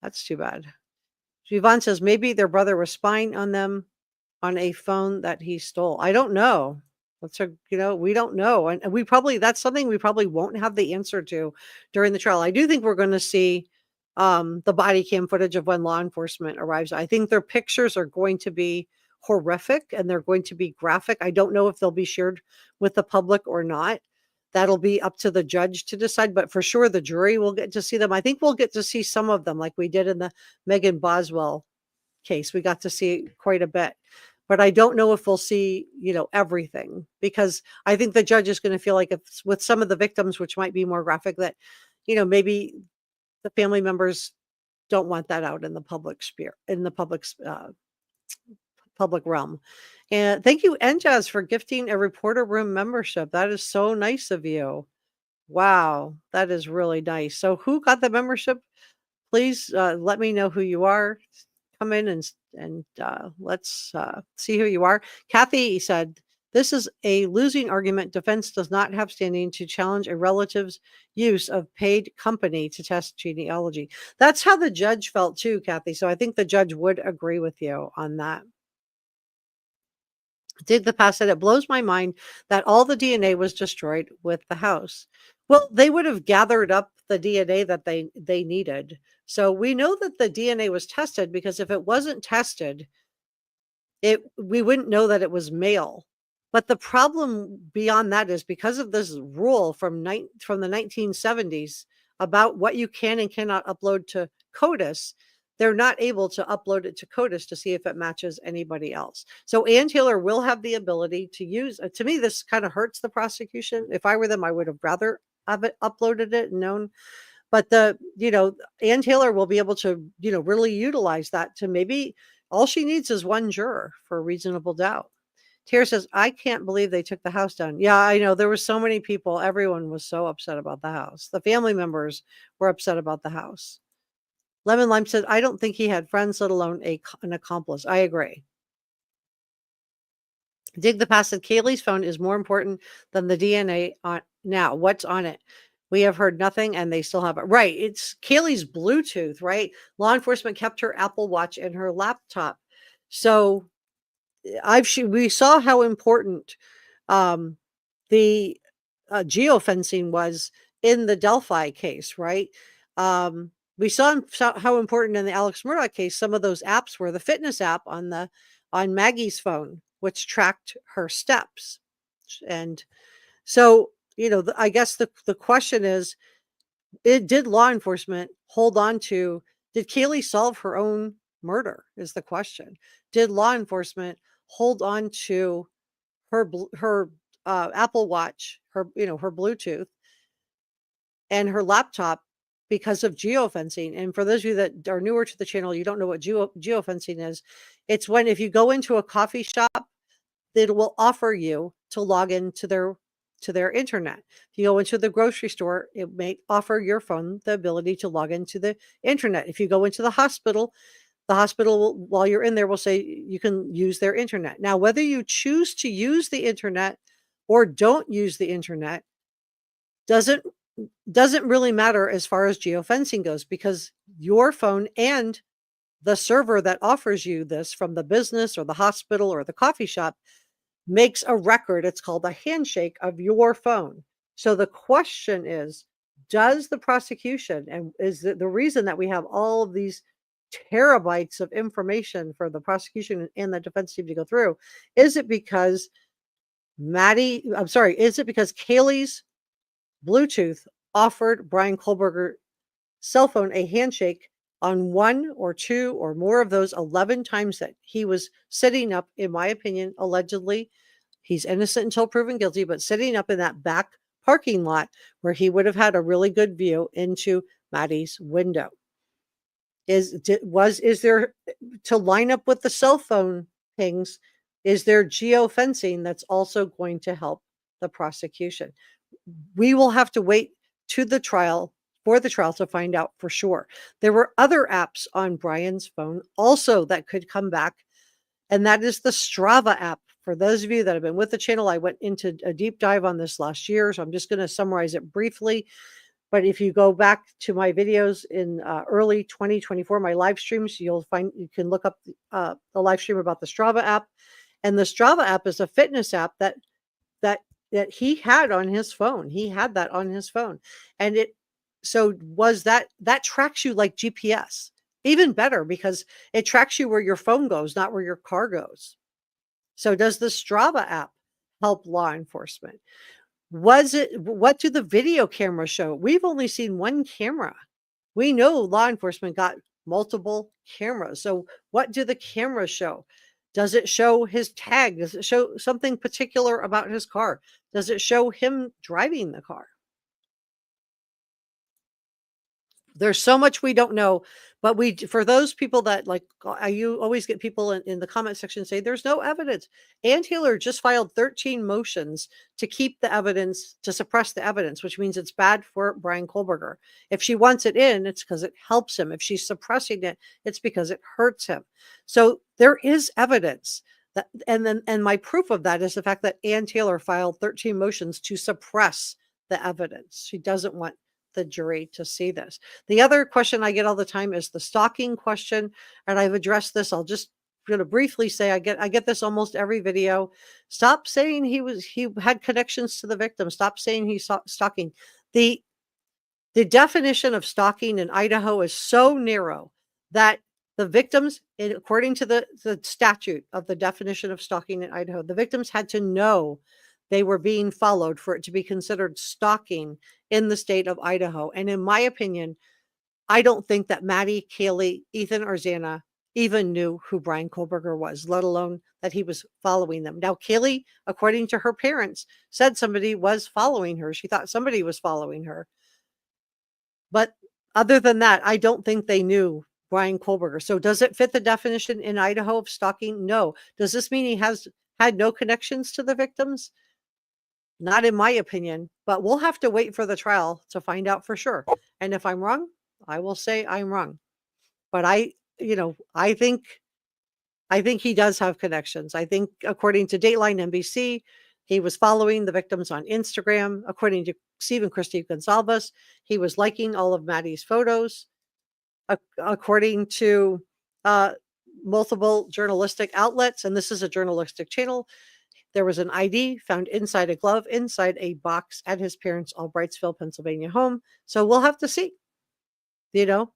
[SPEAKER 1] That's too bad. Yvonne says, maybe their brother was spying on them on a phone that he stole. I don't know. We don't know. And that's something we probably won't have the answer to during the trial. I do think we're going to see the body cam footage of when law enforcement arrives. I think their pictures are going to be horrific and they're going to be graphic. I don't know if they'll be shared with the public or not. That'll be up to the judge to decide, but for sure the jury will get to see them. I think we'll get to see some of them like we did in the Megan Boswell case. We got to see quite a bit, but I don't know if we'll see, everything, because I think the judge is going to feel like if with some of the victims, which might be more graphic, that, maybe the family members don't want that out in the public sphere, in the public realm. And thank you, Enjaz, for gifting a reporter room membership. That is so nice of you. Wow, that is really nice. So who got the membership? Please let me know who you are. Come in and let's see who you are. Kathy said, this is a losing argument. Defense does not have standing to challenge a relative's use of paid company to test genealogy. That's how the judge felt too, Kathy. So I think the judge would agree with you on that. Dig the Past said, it blows my mind that all the DNA was destroyed with the house. Well, they would have gathered up the DNA that they needed. So we know that the DNA was tested, because if it wasn't tested, we wouldn't know that it was male. But the problem beyond that is because of this rule from the 1970s about what you can and cannot upload to CODIS, they're not able to upload it to CODIS to see if it matches anybody else. So Ann Taylor will have the ability to use, to me, this kind of hurts the prosecution. If I were them, I would have rather have it uploaded it and known. But Ann Taylor will be able to, really utilize that to maybe all she needs is one juror for reasonable doubt. Tara says, I can't believe they took the house down. Yeah, I know. There were so many people. Everyone was so upset about the house. The family members were upset about the house. Lemon Lime said, I don't think he had friends, let alone an accomplice. I agree. Dig the Past said, Kaylee's phone is more important than the DNA on now. What's on it? We have heard nothing and they still have it. Right. It's Kaylee's Bluetooth, right? Law enforcement kept her Apple Watch and her laptop. So we saw how important the geofencing was in the Delphi case, right? We saw how important in the Alex Murdaugh case some of those apps were. The fitness app on Maggie's phone, which tracked her steps. And so, I guess the question is, did law enforcement hold on to, did Kaylee solve her own murder is the question. Did law enforcement hold on to her Apple Watch, her Bluetooth and her laptop because of geofencing? And for those of you that are newer to the channel, you don't know what geofencing is. It's when, if you go into a coffee shop, it will offer you to log into their internet. If you go into the grocery store, it may offer your phone the ability to log into the internet. If you go into the hospital will, while you're in there, will say you can use their internet. Now, whether you choose to use the internet or don't use the internet doesn't really matter as far as geofencing goes, because your phone and the server that offers you this from the business or the hospital or the coffee shop makes a record. It's called a handshake of your phone. So the question is, does the prosecution, and is the reason that we have all of these terabytes of information for the prosecution and the defense team to go through, is it because Kaylee's Bluetooth offered Bryan Kohberger cell phone a handshake on one or two or more of those 11 times that he was sitting up, in my opinion, allegedly, he's innocent until proven guilty, but sitting up in that back parking lot where he would have had a really good view into Maddie's window? Is there, to line up with the cell phone pings, is there geofencing that's also going to help the prosecution? We will have to wait to the trial to find out for sure. There were other apps on Bryan's phone also that could come back, and that is the Strava app. For those of you that have been with the channel, I went into a deep dive on this last year, so I'm just going to summarize it briefly. But if you go back to my videos in early 2024, my live streams, you can look up the live stream about the Strava app. And the Strava app is a fitness app that that he had on his phone. He had that on his phone. And so was that tracks you like GPS. Even better, because it tracks you where your phone goes, not where your car goes. So does the Strava app help law enforcement? What do the video cameras show? We've only seen one camera. We know law enforcement got multiple cameras. So what do the cameras show? Does it show his tag? Does it show something particular about his car? Does it show him driving the car? There's so much we don't know, but for those people that you always get people in the comment section say there's no evidence. Ann Taylor just filed 13 motions to keep the evidence, to suppress the evidence, which means it's bad for Bryan Kohberger. If she wants it in, it's because it helps him. If she's suppressing it, it's because it hurts him. So there is evidence. And my proof of that is the fact that Ann Taylor filed 13 motions to suppress the evidence. She doesn't want the jury to see this. The other question I get all the time is the stalking question, and I've addressed this. I'll just briefly say I get this almost every video. Stop saying he had connections to the victim. Stop saying he's stalking. The definition of stalking in Idaho is so narrow that the victims, according to the statute of the definition of stalking in Idaho, the victims had to know they were being followed for it to be considered stalking in the state of Idaho. And in my opinion, I don't think that Maddie, Kaylee, Ethan, or Xana even knew who Bryan Kohberger was, let alone that he was following them. Now, Kaylee, according to her parents, said somebody was following her. She thought somebody was following her. But other than that, I don't think they knew Bryan Kohberger. So does it fit the definition in Idaho of stalking? No. Does this mean he has had no connections to the victims? Not in my opinion, but we'll have to wait for the trial to find out for sure. And if I'm wrong, I will say I'm wrong. But I think he does have connections. I think according to Dateline NBC, he was following the victims on Instagram. According to Stephen Christie Gonzalez, he was liking all of Maddie's photos. According to multiple journalistic outlets, and this is a journalistic channel, there was an ID found inside a glove, inside a box at his parents' Albrightsville, Pennsylvania home. So we'll have to see. But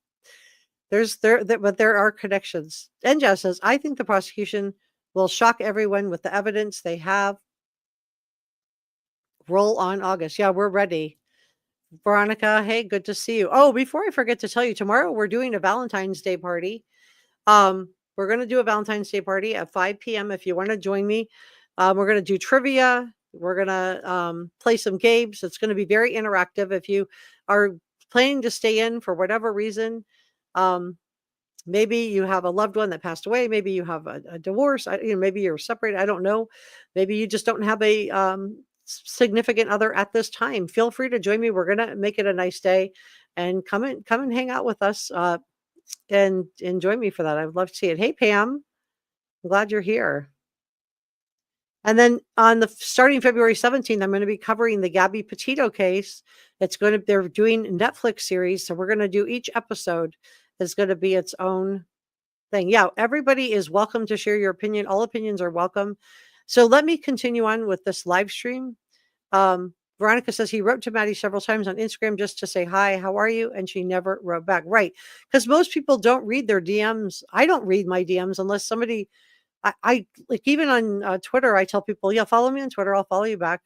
[SPEAKER 1] there are connections. And Jazz says, I think the prosecution will shock everyone with the evidence they have. Roll on August. Yeah, we're ready. Veronica, hey, good to see you. Oh, before I forget to tell you, tomorrow we're doing a Valentine's Day party. We're going to do a Valentine's Day party at 5 p.m. if you want to join me. We're going to do trivia. We're going to play some games. It's going to be very interactive. If you are planning to stay in for whatever reason, maybe you have a loved one that passed away. Maybe you have a divorce. Maybe you're separated. I don't know. Maybe you just don't have a significant other at this time. Feel free to join me. We're going to make it a nice day, and come and hang out with us and join me for that. I'd love to see it. Hey, Pam, I'm glad you're here. And then starting February 17th, I'm going to be covering the Gabby Petito case. They're doing a Netflix series. So we're going to do each episode is going to be its own thing. Yeah, everybody is welcome to share your opinion. All opinions are welcome. So let me continue on with this live stream. Veronica says he wrote to Maddie several times on Instagram just to say, hi, how are you? And she never wrote back. Right. Because most people don't read their DMs. I don't read my DMs unless somebody... I like, even on Twitter, I tell people, yeah, follow me on Twitter. I'll follow you back.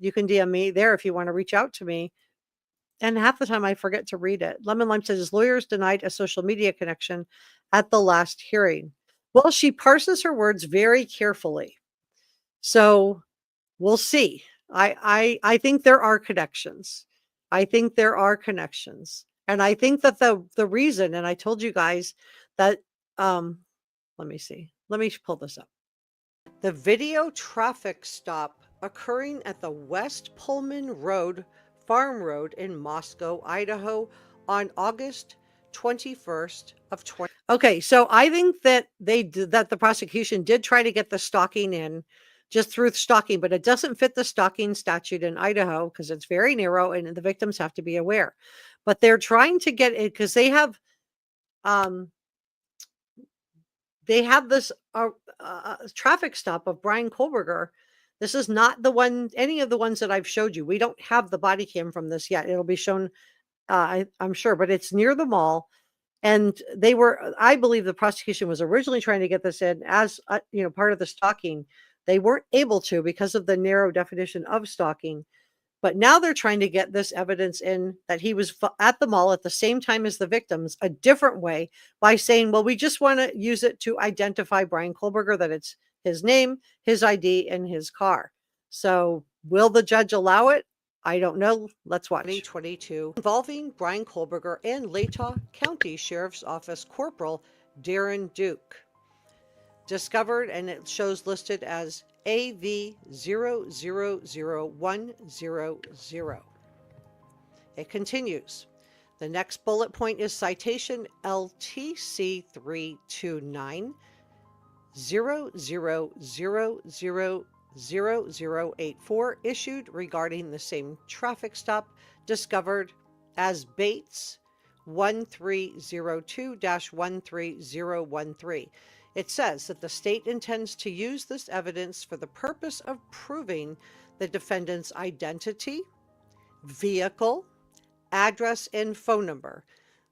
[SPEAKER 1] You can DM me there if you want to reach out to me. And half the time I forget to read it. Lemon Lime says his lawyers denied a social media connection at the last hearing. Well, she parses her words very carefully. So we'll see. I think there are connections. I think there are connections. And I think that the reason, and I told you guys that, let me see. Let me pull this up. The video traffic stop occurring at the West Pullman Road, Farm Road in Moscow, Idaho on August 21st of 20. Okay, so I think that the prosecution did try to get the stalking in just through stalking, but it doesn't fit the stalking statute in Idaho because it's very narrow and the victims have to be aware. But they're trying to get it because they have this traffic stop of Bryan Kohberger. This is not the one, any of the ones that I've showed you. We don't have the body cam from this yet. It'll be shown, I'm sure, but it's near the mall. And they were, I believe the prosecution was originally trying to get this in as, part of the stalking. They weren't able to because of the narrow definition of stalking. But now they're trying to get this evidence in that he was at the mall at the same time as the victims a different way by saying, well, we just want to use it to identify Bryan Kohberger, that it's his name, his ID, and his car. So will the judge allow it? I don't know. Let's watch. 2022 involving Bryan Kohberger and Latah County Sheriff's Office Corporal Darren Duke. Discovered, and it shows listed as AV000100. It continues. The next bullet point is citation LTC 329 00000084 issued regarding the same traffic stop, discovered as Bates 1302-13013. It says that the state intends to use this evidence for the purpose of proving the defendant's identity, vehicle, address, and phone number.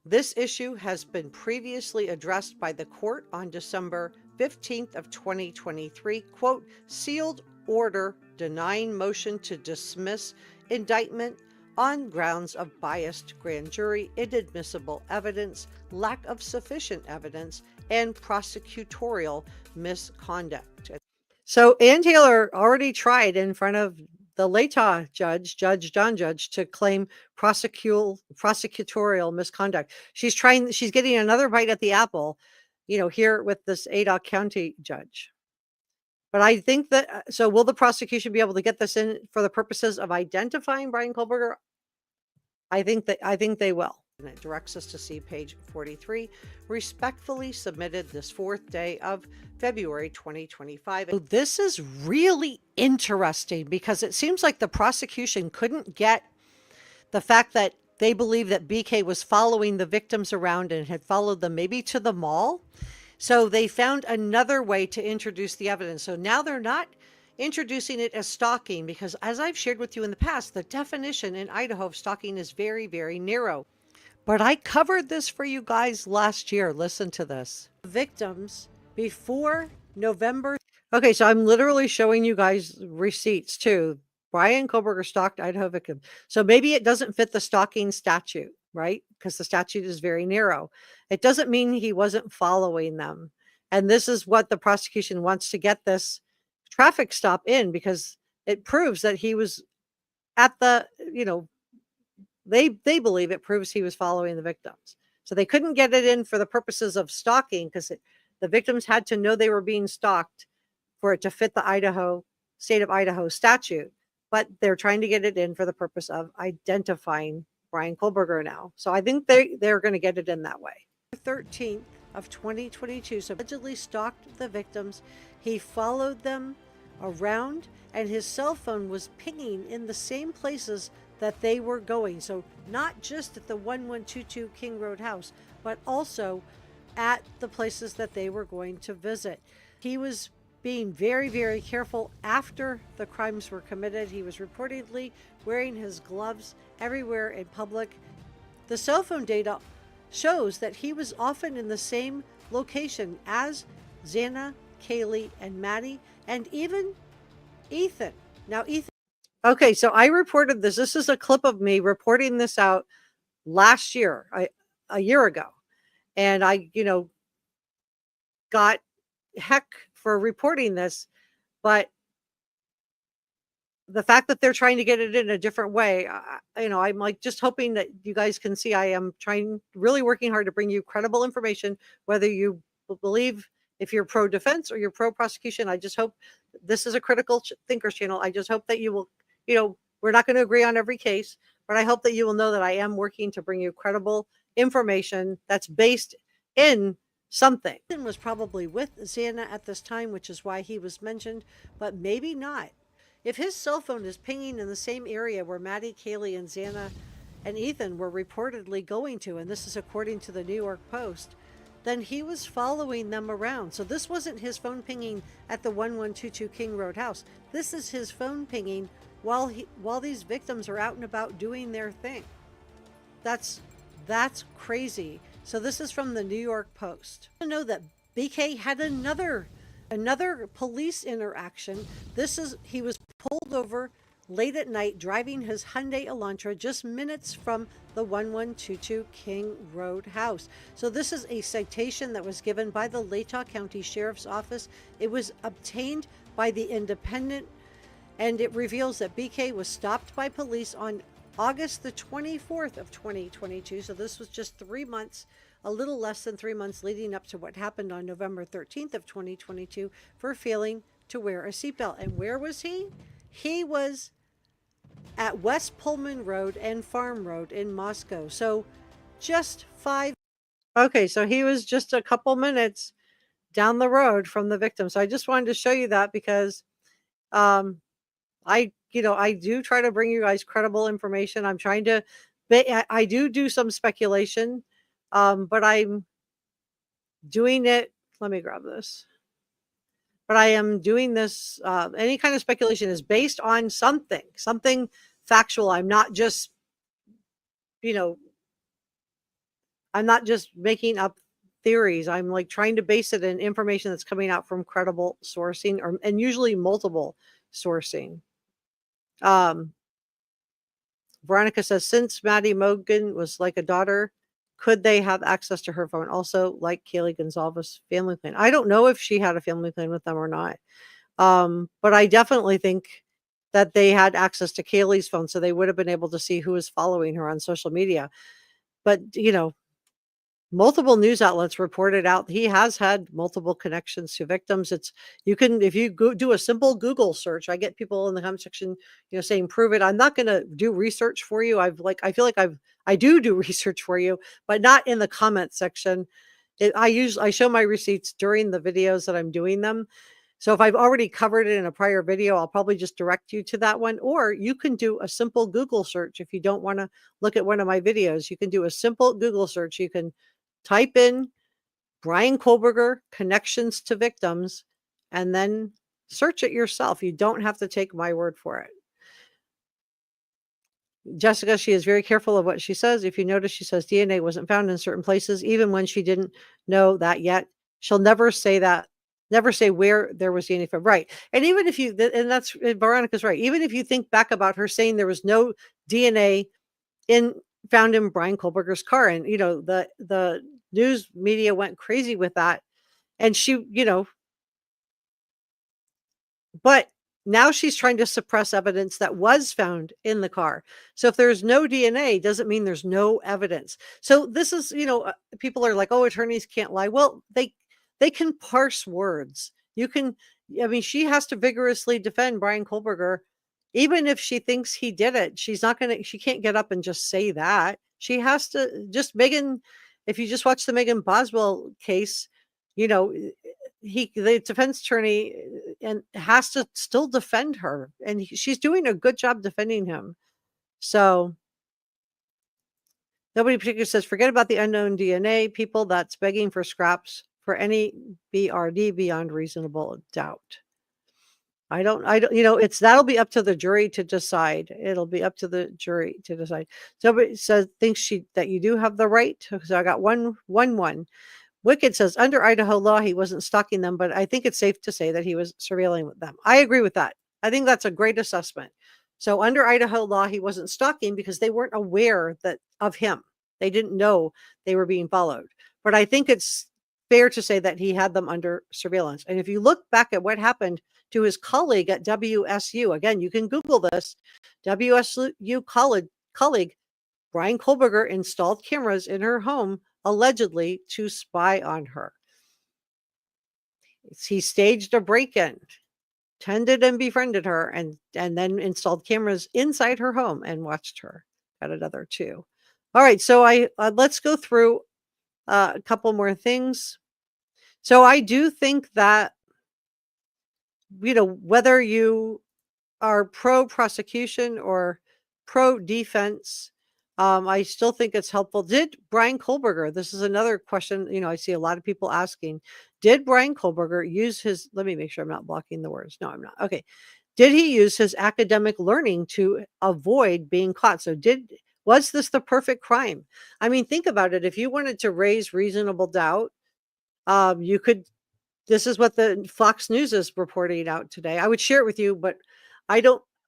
[SPEAKER 1] This issue has been previously addressed by the court on December 15th of 2023, quote, sealed order denying motion to dismiss indictment on grounds of biased grand jury, inadmissible evidence, lack of sufficient evidence, and prosecutorial misconduct. So Ann Taylor already tried in front of the Latah judge, John Judge, to claim prosecutorial misconduct. She's getting another bite at the apple, here with this Latah County judge. But I think that, so will the prosecution be able to get this in for the purposes of identifying Bryan Kohberger? I think they will. And it directs us to see page 43, respectfully submitted this 4th day of February 2025. So this is really interesting because it seems like the prosecution couldn't get the fact that they believe that BK was following the victims around and had followed them maybe to the mall. So they found another way to introduce the evidence. So now they're not introducing it as stalking because, as I've shared with you in the past, the definition in Idaho of stalking is very, very narrow. But I covered this for you guys last year. Listen to this. Victims before November. Okay, so I'm literally showing you guys receipts too. Bryan Kohberger stalked Idaho victim. So maybe it doesn't fit the stalking statute, right? Because the statute is very narrow. It doesn't mean he wasn't following them. And this is what the prosecution wants to get this traffic stop in because it proves that he was at the, they believe it proves he was following the victims. So they couldn't get it in for the purposes of stalking because the victims had to know they were being stalked for it to fit the state of Idaho statute. But they're trying to get it in for the purpose of identifying Bryan Kohberger now. So I think they're going to get it in that way. 13th of 2022, so allegedly stalked the victims. He followed them around and his cell phone was pinging in the same places that they were going. So not just at the 1122 King Road house, but also at the places that they were going to visit. He was being very, very careful after the crimes were committed. He was reportedly wearing his gloves everywhere in public. The cell phone data shows that he was often in the same location as Xana, Kaylee, and Maddie, and even Ethan. Now, Ethan. Okay, so I reported this. This is a clip of me reporting this out last year, a year ago. And I, got heck for reporting this, but the fact that they're trying to get it in a different way, I'm like just hoping that you guys can see I am really working hard to bring you credible information, whether you believe if you're pro defense or you're pro prosecution. I just hope this is a critical thinkers channel. I just hope that you will, we're not going to agree on every case, but I hope that you will know that I am working to bring you credible information that's based in something. Ethan was probably with Xana at this time, which is why he was mentioned, but maybe not. If his cell phone is pinging in the same area where Maddie, Kaylee, and Xana and Ethan were reportedly going to, and this is according to the New York Post, then he was following them around. So this wasn't his phone pinging at the 1122 King Road house. This is his phone pinging while these victims are out and about doing their thing. That's crazy. So this is from the New York Post. To know that BK had another police interaction. He was pulled over late at night driving his Hyundai Elantra just minutes from the 1122 King Road house. So this is a citation that was given by the Latah County Sheriff's Office. It was obtained by the Independent, and it reveals that BK was stopped by police on August the 24th of 2022. So this was just 3 months, a little less than 3 months leading up to what happened on November 13th of 2022 for failing to wear a seatbelt. And where was he? He was at West Pullman Road and Farm Road in Moscow. So just okay, so he was just a couple minutes down the road from the victim. So I just wanted to show you that because I do try to bring you guys credible information. I'm trying to, I do some speculation, but I'm doing it. Let me grab this. But I am doing this, any kind of speculation is based on something factual. I'm not just, I'm not just making up theories. I'm like trying to base it in information that's coming out from credible sourcing and usually multiple sourcing. Veronica says, since Maddie Mogen was like a daughter, could they have access to her phone? Also, like Kaylee Goncalves' family plan. I don't know if she had a family plan with them or not. But I definitely think that they had access to Kaylee's phone, so they would have been able to see who was following her on social media. But, multiple news outlets reported out he has had multiple connections to victims. If you do a simple Google search, I get people in the comment section, saying, prove it. I'm not going to do research for you. I feel like I do research for you, but not in the comment section. I show my receipts during the videos that I'm doing them. So if I've already covered it in a prior video, I'll probably just direct you to that one. Or you can do a simple Google search. If you don't want to look at one of my videos, you can do a simple Google search. You can type in Bryan Kohberger connections to victims and then search it yourself. You don't have to take my word for it. Jessica, she is very careful of what she says. If you notice, she says DNA wasn't found in certain places, even when she didn't know that yet. She'll never say that, never say where there was DNA found. Right. And even if and that's, Veronica's right. Even if you think back about her saying there was no DNA found in Bryan Kohberger's car, and the news media went crazy with that, and she, but now she's trying to suppress evidence that was found in the car. So if there's no DNA, doesn't mean there's no evidence. So this is, people are like, oh, attorneys can't lie. Well, they can parse words. She has to vigorously defend Bryan Kohberger. Even if she thinks he did it, she can't get up and just say that. She has to if you just watch the Megan Boswell case, the defense attorney and has to still defend her, and she's doing a good job defending him. So nobody particularly says, forget about the unknown DNA people that's begging for scraps for any BRD beyond reasonable doubt. I don't, that'll be up to the jury to decide. It'll be up to the jury to decide. Somebody says, thinks that you do have the right. So I got one. Wicked says, under Idaho law, he wasn't stalking them, but I think it's safe to say that he was surveilling with them. I agree with that. I think that's a great assessment. So under Idaho law, he wasn't stalking because they weren't aware of him. They didn't know they were being followed. But I think it's fair to say that he had them under surveillance. And if you look back at what happened to his colleague at WSU, again, you can Google this, WSU colleague, Bryan Kohberger installed cameras in her home allegedly to spy on her. He staged a break-in, tended and befriended her, and then installed cameras inside her home and watched her. Got another two. All right, so let's go through a couple more things. So I do think that, whether you are pro-prosecution or pro-defense, I still think it's helpful. Did Bryan Kohberger, this is another question, I see a lot of people asking, did Bryan Kohberger use his, let me make sure I'm not blocking the words. No, I'm not. Okay. Did he use his academic learning to avoid being caught? So was this the perfect crime? I mean, think about it. If you wanted to raise reasonable doubt, you could, this is what the Fox News is reporting out today. I would share it with you, but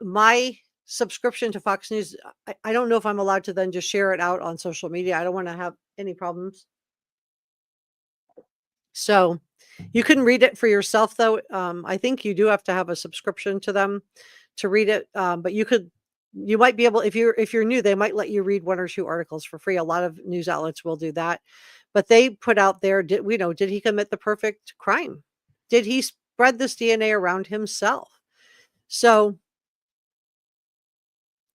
[SPEAKER 1] my subscription to Fox News, I don't know if I'm allowed to then just share it out on social media. I don't want to have any problems. So you can read it for yourself, though. I think you do have to have a subscription to them to read it. But you might be able, if you're new, they might let you read 1 or 2 articles for free. A lot of news outlets will do that. But they put out there, did he commit the perfect crime? Did he spread this DNA around himself? So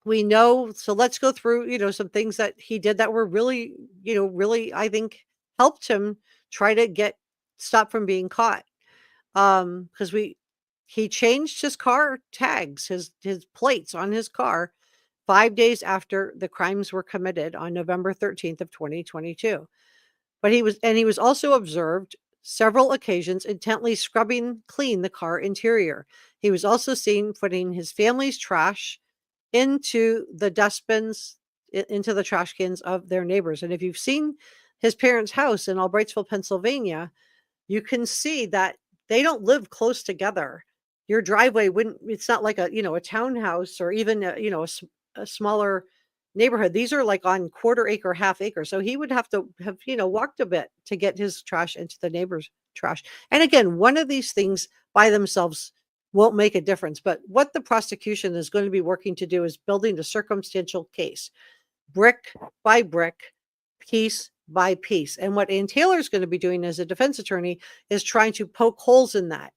[SPEAKER 1] we know, so let's go through, some things that he did that were really, really, I think, helped him try to stop from being caught. Because he changed his car tags, his plates on his car 5 days after the crimes were committed on November 13th of 2022. But he was also observed several occasions intently scrubbing clean the car interior. He was also seen putting his family's trash into the dustbins, into the trash cans of their neighbors. And if you've seen his parents' house in Albrightsville, Pennsylvania, you can see that they don't live close together. Your driveway it's not like a townhouse or even a smaller neighborhood. These are like on quarter acre, half acre. So he would have to have, walked a bit to get his trash into the neighbor's trash. And again, one of these things by themselves won't make a difference. But what the prosecution is going to be working to do is building a circumstantial case, brick by brick, piece by piece. And what Ann Taylor's going to be doing as a defense attorney is trying to poke holes in that.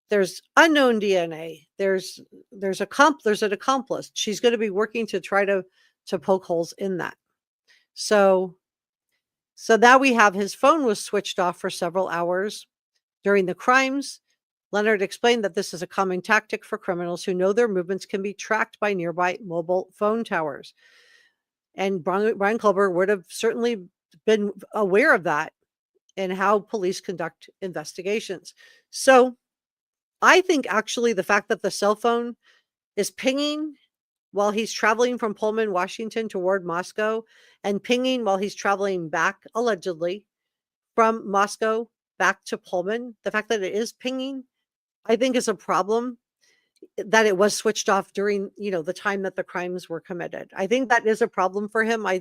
[SPEAKER 1] There's unknown DNA. There's an accomplice. She's going to be working to try to poke holes in that. So now we have his phone was switched off for several hours during the crimes. Leonard explained that this is a common tactic for criminals who know their movements can be tracked by nearby mobile phone towers. And Bryan Kohberger would have certainly been aware of that and how police conduct investigations. So I think actually the fact that the cell phone is pinging while he's traveling from Pullman, Washington toward Moscow, and pinging while he's traveling back, allegedly, from Moscow back to Pullman, the fact that it is pinging, I think is a problem. That it was switched off during, the time that the crimes were committed. I think that is a problem for him. I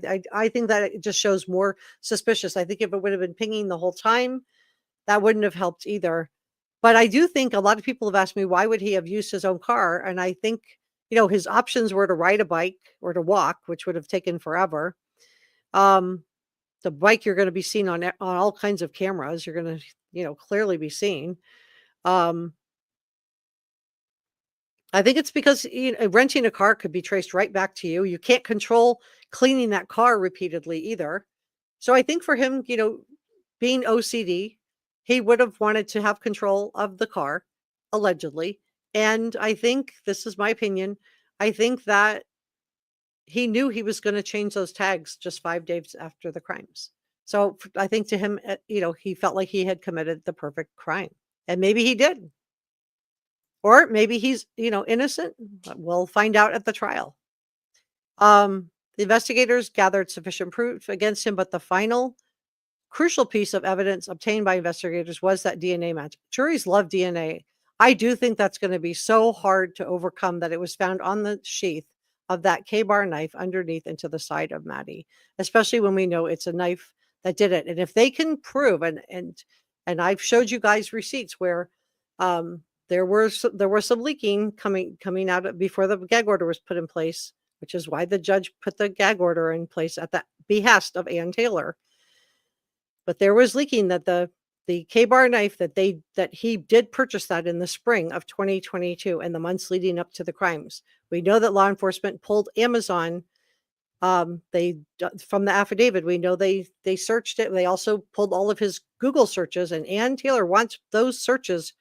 [SPEAKER 1] think that it just shows more suspicious. I think if it would have been pinging the whole time, that wouldn't have helped either. But I do think a lot of people have asked me, why would he have used his own car? And I think, his options were to ride a bike or to walk, which would have taken forever. The bike, you're going to be seen on all kinds of cameras. You're going to, clearly be seen. I think it's because renting a car could be traced right back to you. You can't control cleaning that car repeatedly either. So I think for him, being OCD, he would have wanted to have control of the car, allegedly. And I think, this is my opinion, I think that he knew he was going to change those tags just 5 days after the crimes. So I think to him, he felt like he had committed the perfect crime. And maybe he did. Or maybe he's, innocent. We'll find out at the trial. The investigators gathered sufficient proof against him, but the final crucial piece of evidence obtained by investigators was that DNA match. Juries love DNA. I do think that's going to be so hard to overcome, that it was found on the sheath of that K-bar knife underneath into the side of Maddie, especially when we know it's a knife that did it. And if they can prove, and I've showed you guys receipts where there was some leaking coming out before the gag order was put in place, which is why the judge put the gag order in place at the behest of Ann Taylor. But there was leaking that the K-bar knife that he did purchase that in the spring of 2022 and the months leading up to the crimes. We know that law enforcement pulled Amazon. From the affidavit, we know they searched it. They also pulled all of his Google searches, and Ann Taylor wants those searches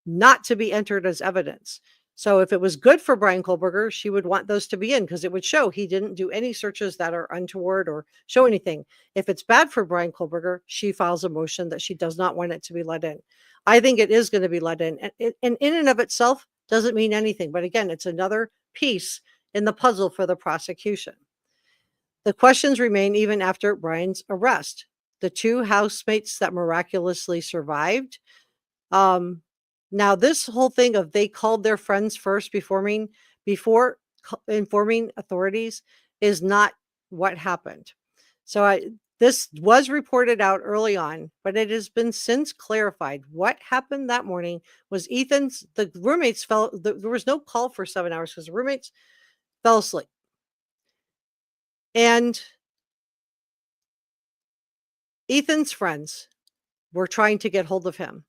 [SPEAKER 1] not to be entered as evidence. So if it was good for Bryan Kohberger, she would want those to be in because it would show he didn't do any searches that are untoward or show anything. If it's bad for Bryan Kohberger, she files a motion that she does not want it to be let in. I think it is going to be let in. And in and of itself doesn't mean anything. But again, it's another piece in the puzzle for the prosecution. The questions remain even after Bryan's arrest. The 2 housemates that miraculously survived. Now, this whole thing of they called their friends first before informing authorities is not what happened. So this was reported out early on, but it has been since clarified. What happened that morning was the roommates there was no call for 7 hours because the roommates fell asleep. And Ethan's friends were trying to get hold of him.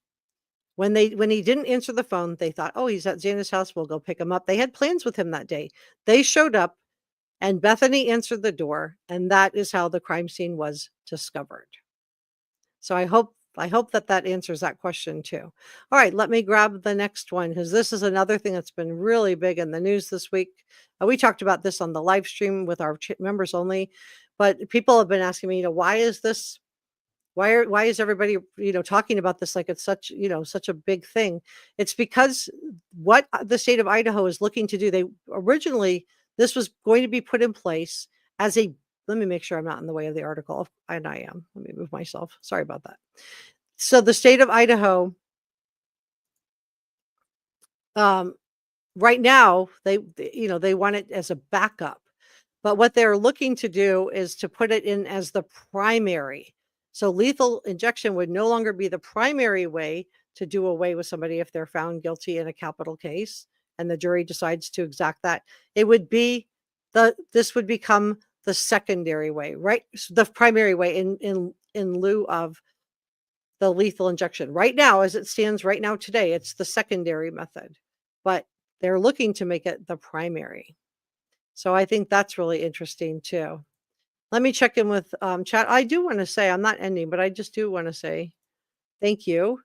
[SPEAKER 1] When he didn't answer the phone, they thought, oh, he's at Xana's house. We'll go pick him up. They had plans with him that day. They showed up and Bethany answered the door. And that is how the crime scene was discovered. So I hope that answers that question too. All right, let me grab the next one because this is another thing that's been really big in the news this week. We talked about this on the live stream with our members only, but people have been asking me, why is this? Why is everybody, talking about this like it's such a big thing? It's because what the state of Idaho is looking to do, this was going to be put in place as let me make sure I'm not in the way of the article. And I am. Let me move myself. Sorry about that. So the state of Idaho, right now, they want it as a backup. But what they're looking to do is to put it in as the primary. So lethal injection would no longer be the primary way to do away with somebody if they're found guilty in a capital case and the jury decides to exact that. It would be this would become the secondary way, right? So the primary way in lieu of the lethal injection. Right now, as it stands right now today, it's the secondary method, but they're looking to make it the primary. So I think that's really interesting too. Let me check in with chat. I do want to say, I'm not ending, but I just do want to say thank you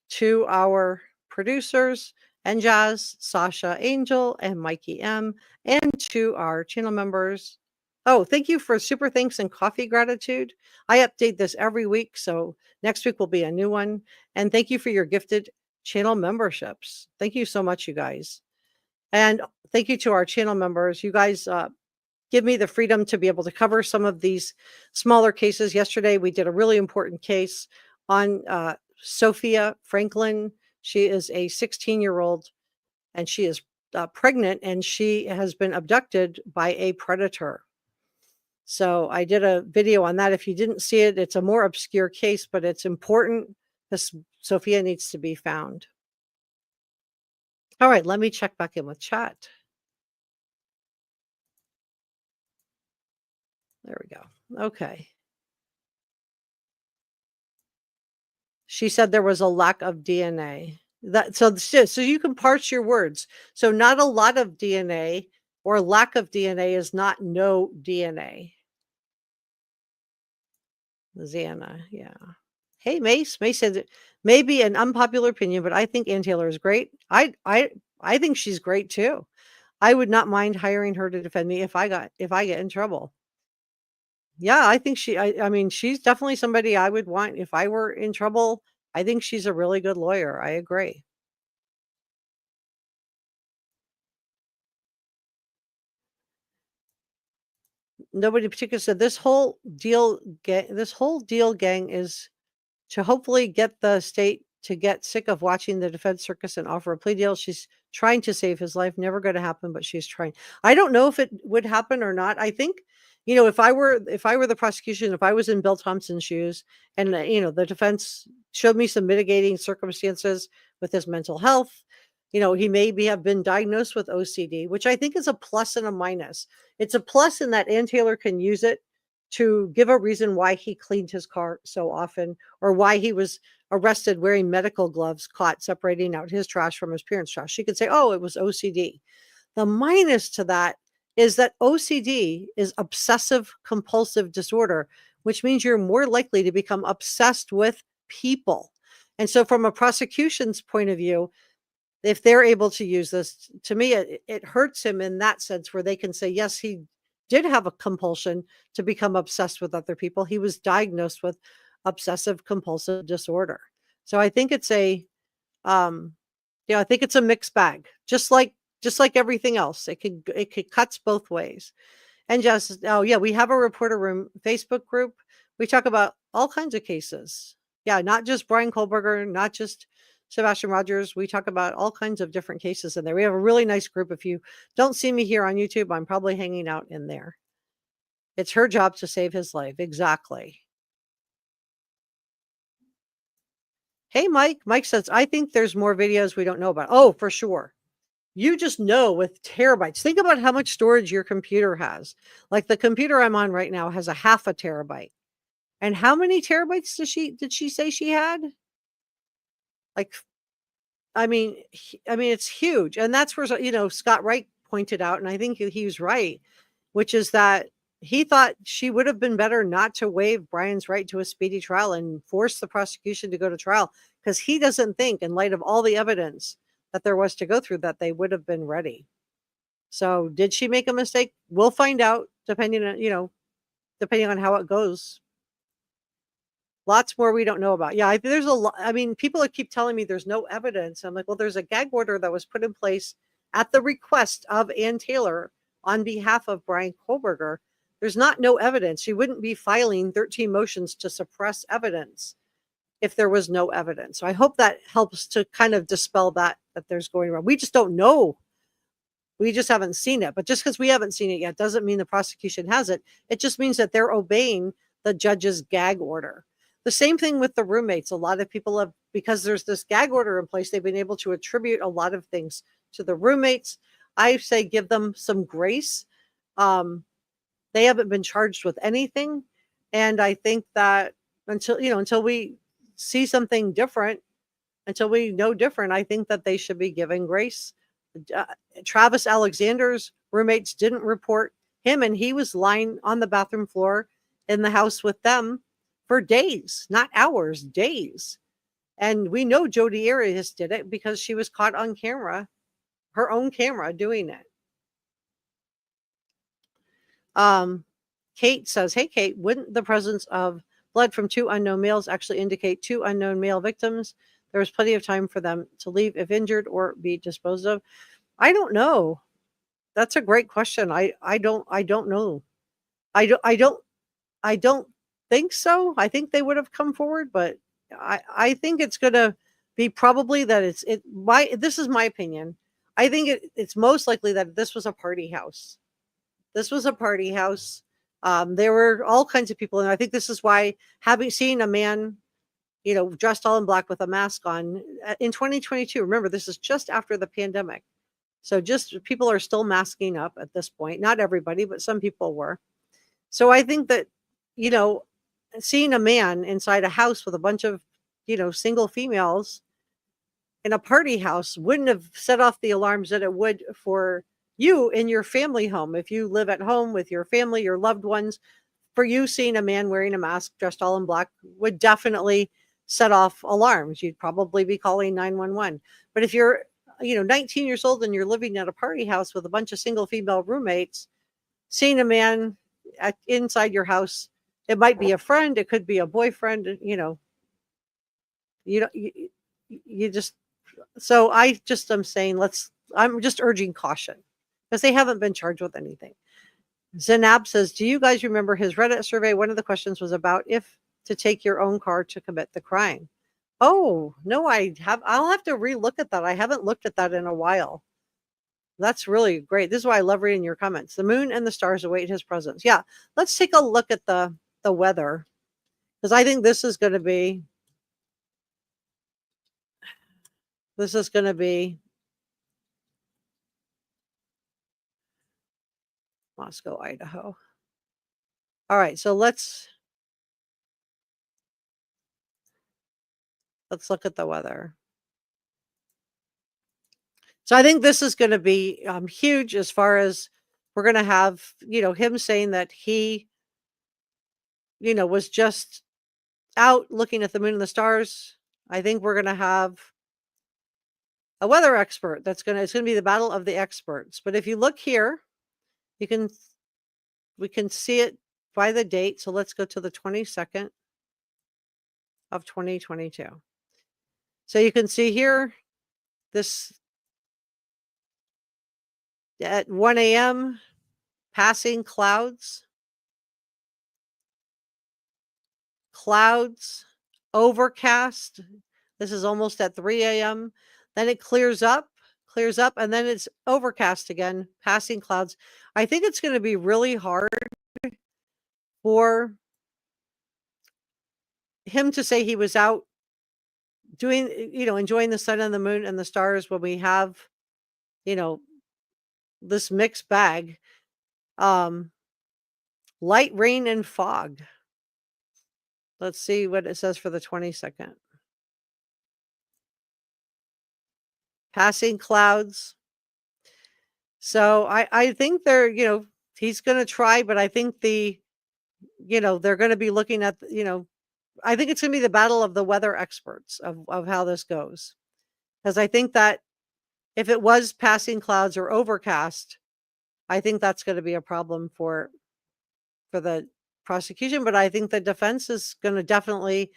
[SPEAKER 1] to our producers, Njaz, Sasha Angel, and Mikey M, and to our channel members. Oh, thank you for super thanks and coffee gratitude. I update this every week, so next week will be a new one. And thank you for your gifted channel memberships. Thank you so much, you guys. And thank you to our channel members. You guys give me the freedom to be able to cover some of these smaller cases. Yesterday, we did a really important case on Sophia Franklin. She is a 16-year-old and she is pregnant and she has been abducted by a predator. So I did a video on that. If you didn't see it, it's a more obscure case, but it's important because Sophia needs to be found. All right, let me check back in with chat. There we go. Okay. She said there was a lack of DNA. So you can parse your words. So not a lot of DNA or lack of DNA is not no DNA. Xana, yeah. Hey, Mace. Mace said it may be an unpopular opinion, but I think Ann Taylor is great. I think she's great too. I would not mind hiring her to defend me if I get in trouble. Yeah, I think I mean, she's definitely somebody I would want if I were in trouble. I think she's a really good lawyer. I agree. Nobody in particular said this whole deal gang is to hopefully get the state to get sick of watching the defense circus and offer a plea deal. She's trying to save his life. Never going to happen, but she's trying. I don't know if it would happen or not. I think, if I were the prosecution, if I was in Bill Thompson's shoes and, the defense showed me some mitigating circumstances with his mental health, he maybe have been diagnosed with OCD, which I think is a plus and a minus. It's a plus in that Ann Taylor can use it to give a reason why he cleaned his car so often or why he was arrested wearing medical gloves, caught separating out his trash from his parents' trash. She could say, oh, it was OCD. The minus to that is that OCD is obsessive compulsive disorder, which means you're more likely to become obsessed with people. And so from a prosecution's point of view, if they're able to use this, to me, it hurts him in that sense where they can say, yes, he did have a compulsion to become obsessed with other people. He was diagnosed with obsessive compulsive disorder. So I think it's I think it's a mixed bag, just like everything else. It could cuts both ways. And just, oh yeah, we have a reporter room Facebook group. We talk about all kinds of cases. Yeah, not just Bryan Kohberger, not just Sebastian Rogers. We talk about all kinds of different cases in there. We have a really nice group. If you don't see me here on YouTube, I'm probably hanging out in there. It's her job to save his life. Exactly. Hey, Mike. Mike says, I think there's more videos we don't know about. Oh, for sure. You just know with terabytes. Think about how much storage your computer has. Like the computer I'm on right now has a half a terabyte. And how many terabytes did she say she had? Like, I mean, it's huge. And that's where, Scott Wright pointed out, and I think he was right, which is that he thought she would have been better not to waive Bryan's right to a speedy trial and force the prosecution to go to trial, because he doesn't think, in light of all the evidence that there was to go through, that they would have been ready. So did she make a mistake? We'll find out depending on how it goes. Lots more we don't know about. Yeah, there's a lot. I mean, people keep telling me there's no evidence. I'm like, well, there's a gag order that was put in place at the request of Ann Taylor on behalf of Bryan Kohberger. There's no evidence. She wouldn't be filing 13 motions to suppress evidence if there was no evidence. So I hope that helps to kind of dispel that there's going wrong. We just don't know. We just haven't seen it. But just because we haven't seen it yet doesn't mean the prosecution has it. It just means that they're obeying the judge's gag order. The same thing with the roommates. A lot of people have, because there's this gag order in place, they've been able to attribute a lot of things to the roommates. I say give them some grace. They haven't been charged with anything. And I think that until we see something different, until we know different, I think that they should be given grace. Travis Alexander's roommates didn't report him, and he was lying on the bathroom floor in the house with them for days, not hours, days. And we know Jodi Arias did it because she was caught on camera, her own camera, doing it. Kate says, hey, Kate, wouldn't the presence of blood from 2 unknown males actually indicate 2 unknown male victims? There was plenty of time for them to leave if injured or be disposed of. I don't know. That's a great question. I don't know. I don't think so. I think they would have come forward, but I think it's going to be probably that this is my opinion. I think it's most likely that this was a party house. This was a party house. There were all kinds of people. And I think this is why seeing a man, dressed all in black with a mask on in 2022, remember, this is just after the pandemic. So just people are still masking up at this point. Not everybody, but some people were. So I think that, seeing a man inside a house with a bunch of, single females in a party house wouldn't have set off the alarms that it would for you in your family home. If you live at home with your family, your loved ones, for you, seeing a man wearing a mask dressed all in black would definitely set off alarms. You'd probably be calling 911. But if you're 19 years old and you're living at a party house with a bunch of single female roommates, seeing a man inside your house, it might be a friend, it could be a boyfriend, so I just am saying, I'm just urging caution because they haven't been charged with anything. Zainab says, do you guys remember his Reddit survey? One of the questions was about if to take your own car to commit the crime. Oh, no, I'll have to relook at that. I haven't looked at that in a while. That's really great. This is why I love reading your comments. The moon and the stars await his presence. Yeah, let's take a look at the weather, because I think this is going to be Moscow, Idaho. All right, so let's look at the weather. So I think this is going to be huge, as far as we're going to have, him saying that he, was just out looking at the moon and the stars. I think we're going to have a weather expert. It's going to be the battle of the experts. But if you look here, we can see it by the date. So let's go to the 22nd of 2022. So you can see here, this at 1 a.m., passing clouds, overcast. This is almost at 3 a.m. Then it clears up, and then it's overcast again, passing clouds. I think it's going to be really hard for him to say he was out doing, enjoying the sun and the moon and the stars when we have, this mixed bag. Light rain and fog. Let's see what it says for the 22nd. Passing clouds. So I think they're, he's going to try, but I think they're going to be looking at, I think it's going to be the battle of the weather experts of how this goes. Because I think that if it was passing clouds or overcast, I think that's going to be a problem for the prosecution. But I think the defense is going to definitely,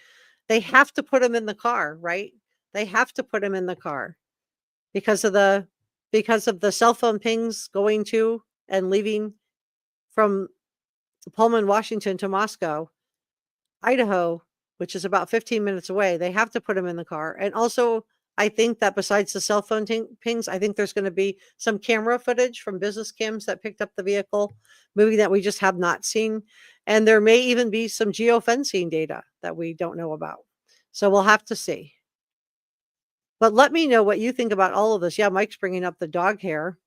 [SPEAKER 1] they have to put him in the car, right? They have to put him in the car because of the cell phone pings going to and leaving from Pullman, Washington to Moscow, Idaho, which is about 15 minutes away. They have to put him in the car. And also, I think that besides the cell phone pings, I think there's going to be some camera footage from business cams that picked up the vehicle moving that we just have not seen. And there may even be some geofencing data that we don't know about. So we'll have to see. But let me know what you think about all of this. Yeah, Mike's bringing up the dog hair.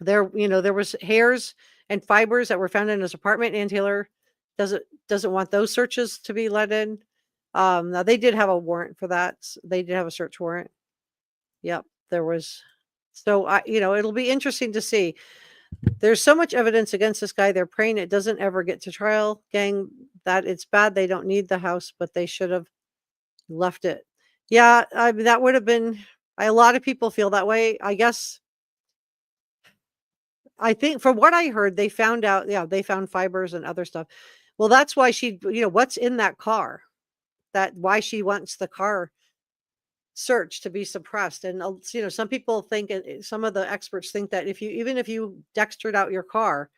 [SPEAKER 1] There was hairs and fibers that were found in his apartment. Ann Taylor doesn't want those searches to be let in. Now they did have a warrant for that. They did have a search warrant. Yep, there was. So it'll be interesting to see. There's so much evidence against this guy. They're praying it doesn't ever get to trial, gang. That it's bad. They don't need the house, but they should have left it. Yeah, I mean, that would have been. A lot of people feel that way. I guess. I think from what I heard, they found out. Yeah, they found fibers and other stuff. Well, that's why what's in that car. Why she wants the car search to be suppressed. And some people think, some of the experts think that even if you dextered out your car,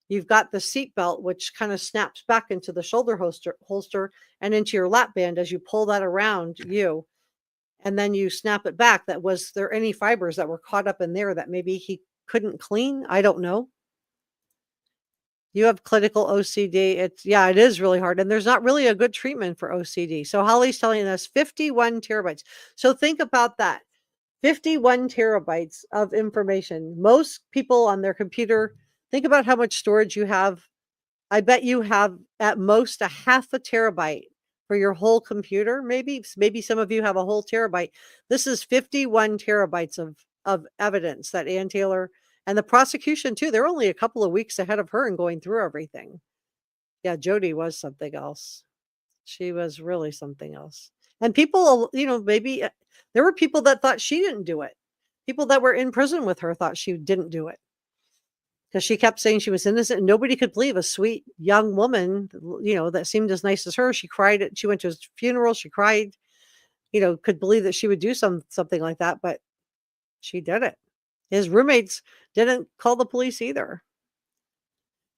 [SPEAKER 1] you've got the seat belt which kind of snaps back into the shoulder holster and into your lap band as you pull that around you, and then you snap it back. That was there any fibers that were caught up in there that maybe he couldn't clean? I don't know. You have clinical OCD. It is really hard. And there's not really a good treatment for OCD. So Holly's telling us 51 terabytes. So think about that. 51 terabytes of information. Most people on their computer, think about how much storage you have. I bet you have at most a half a terabyte for your whole computer. Maybe some of you have a whole terabyte. This is 51 terabytes of evidence that Ann Taylor and the prosecution too. They're only a couple of weeks ahead of her in going through everything. Yeah, Jody was something else. She was really something else. And people, maybe there were people that thought she didn't do it. People that were in prison with her thought she didn't do it because she kept saying she was innocent. And nobody could believe a sweet young woman, that seemed as nice as her. She cried. She went to his funeral. She cried. Could believe that she would do something like that, but she did it. His roommates didn't call the police either.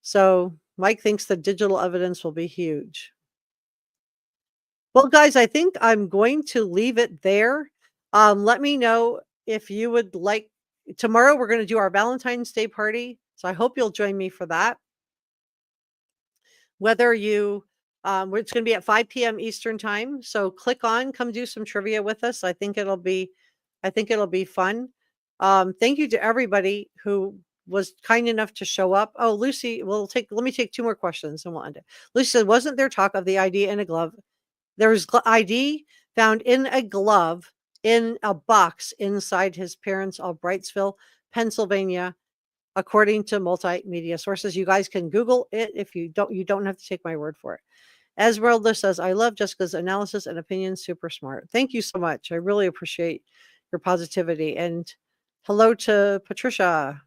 [SPEAKER 1] So Mike thinks the digital evidence will be huge. Well, guys, I think I'm going to leave it there. Let me know if you would like. Tomorrow we're going to do our Valentine's Day party. So I hope you'll join me for that. Whether it's going to be at 5 p.m. Eastern time. So come do some trivia with us. I think it'll be fun. Thank you to everybody who was kind enough to show up. Oh, Lucy, let me take two more questions and we'll end it. Lucy said, wasn't there talk of the ID in a glove? There's ID found in a glove in a box inside his parents' Albrightsville, Pennsylvania, according to multimedia sources. You guys can Google it if you don't have to take my word for it. Esmeralda says, I love Jessica's analysis and opinions. Super smart. Thank you so much. I really appreciate your positivity. And hello to Patricia.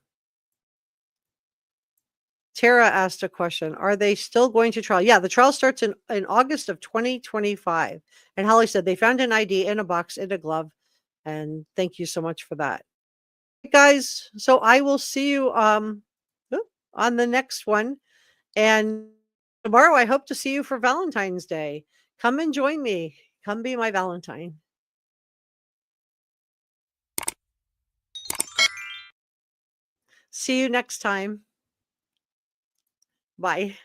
[SPEAKER 1] Tara asked a question. Are they still going to trial? Yeah, the trial starts in August of 2025. And Holly said they found an ID in a box in a glove. And thank you so much for that. Guys, so I will see you on the next one. And tomorrow I hope to see you for Valentine's Day. Come and join me. Come be my Valentine. See you next time. Bye.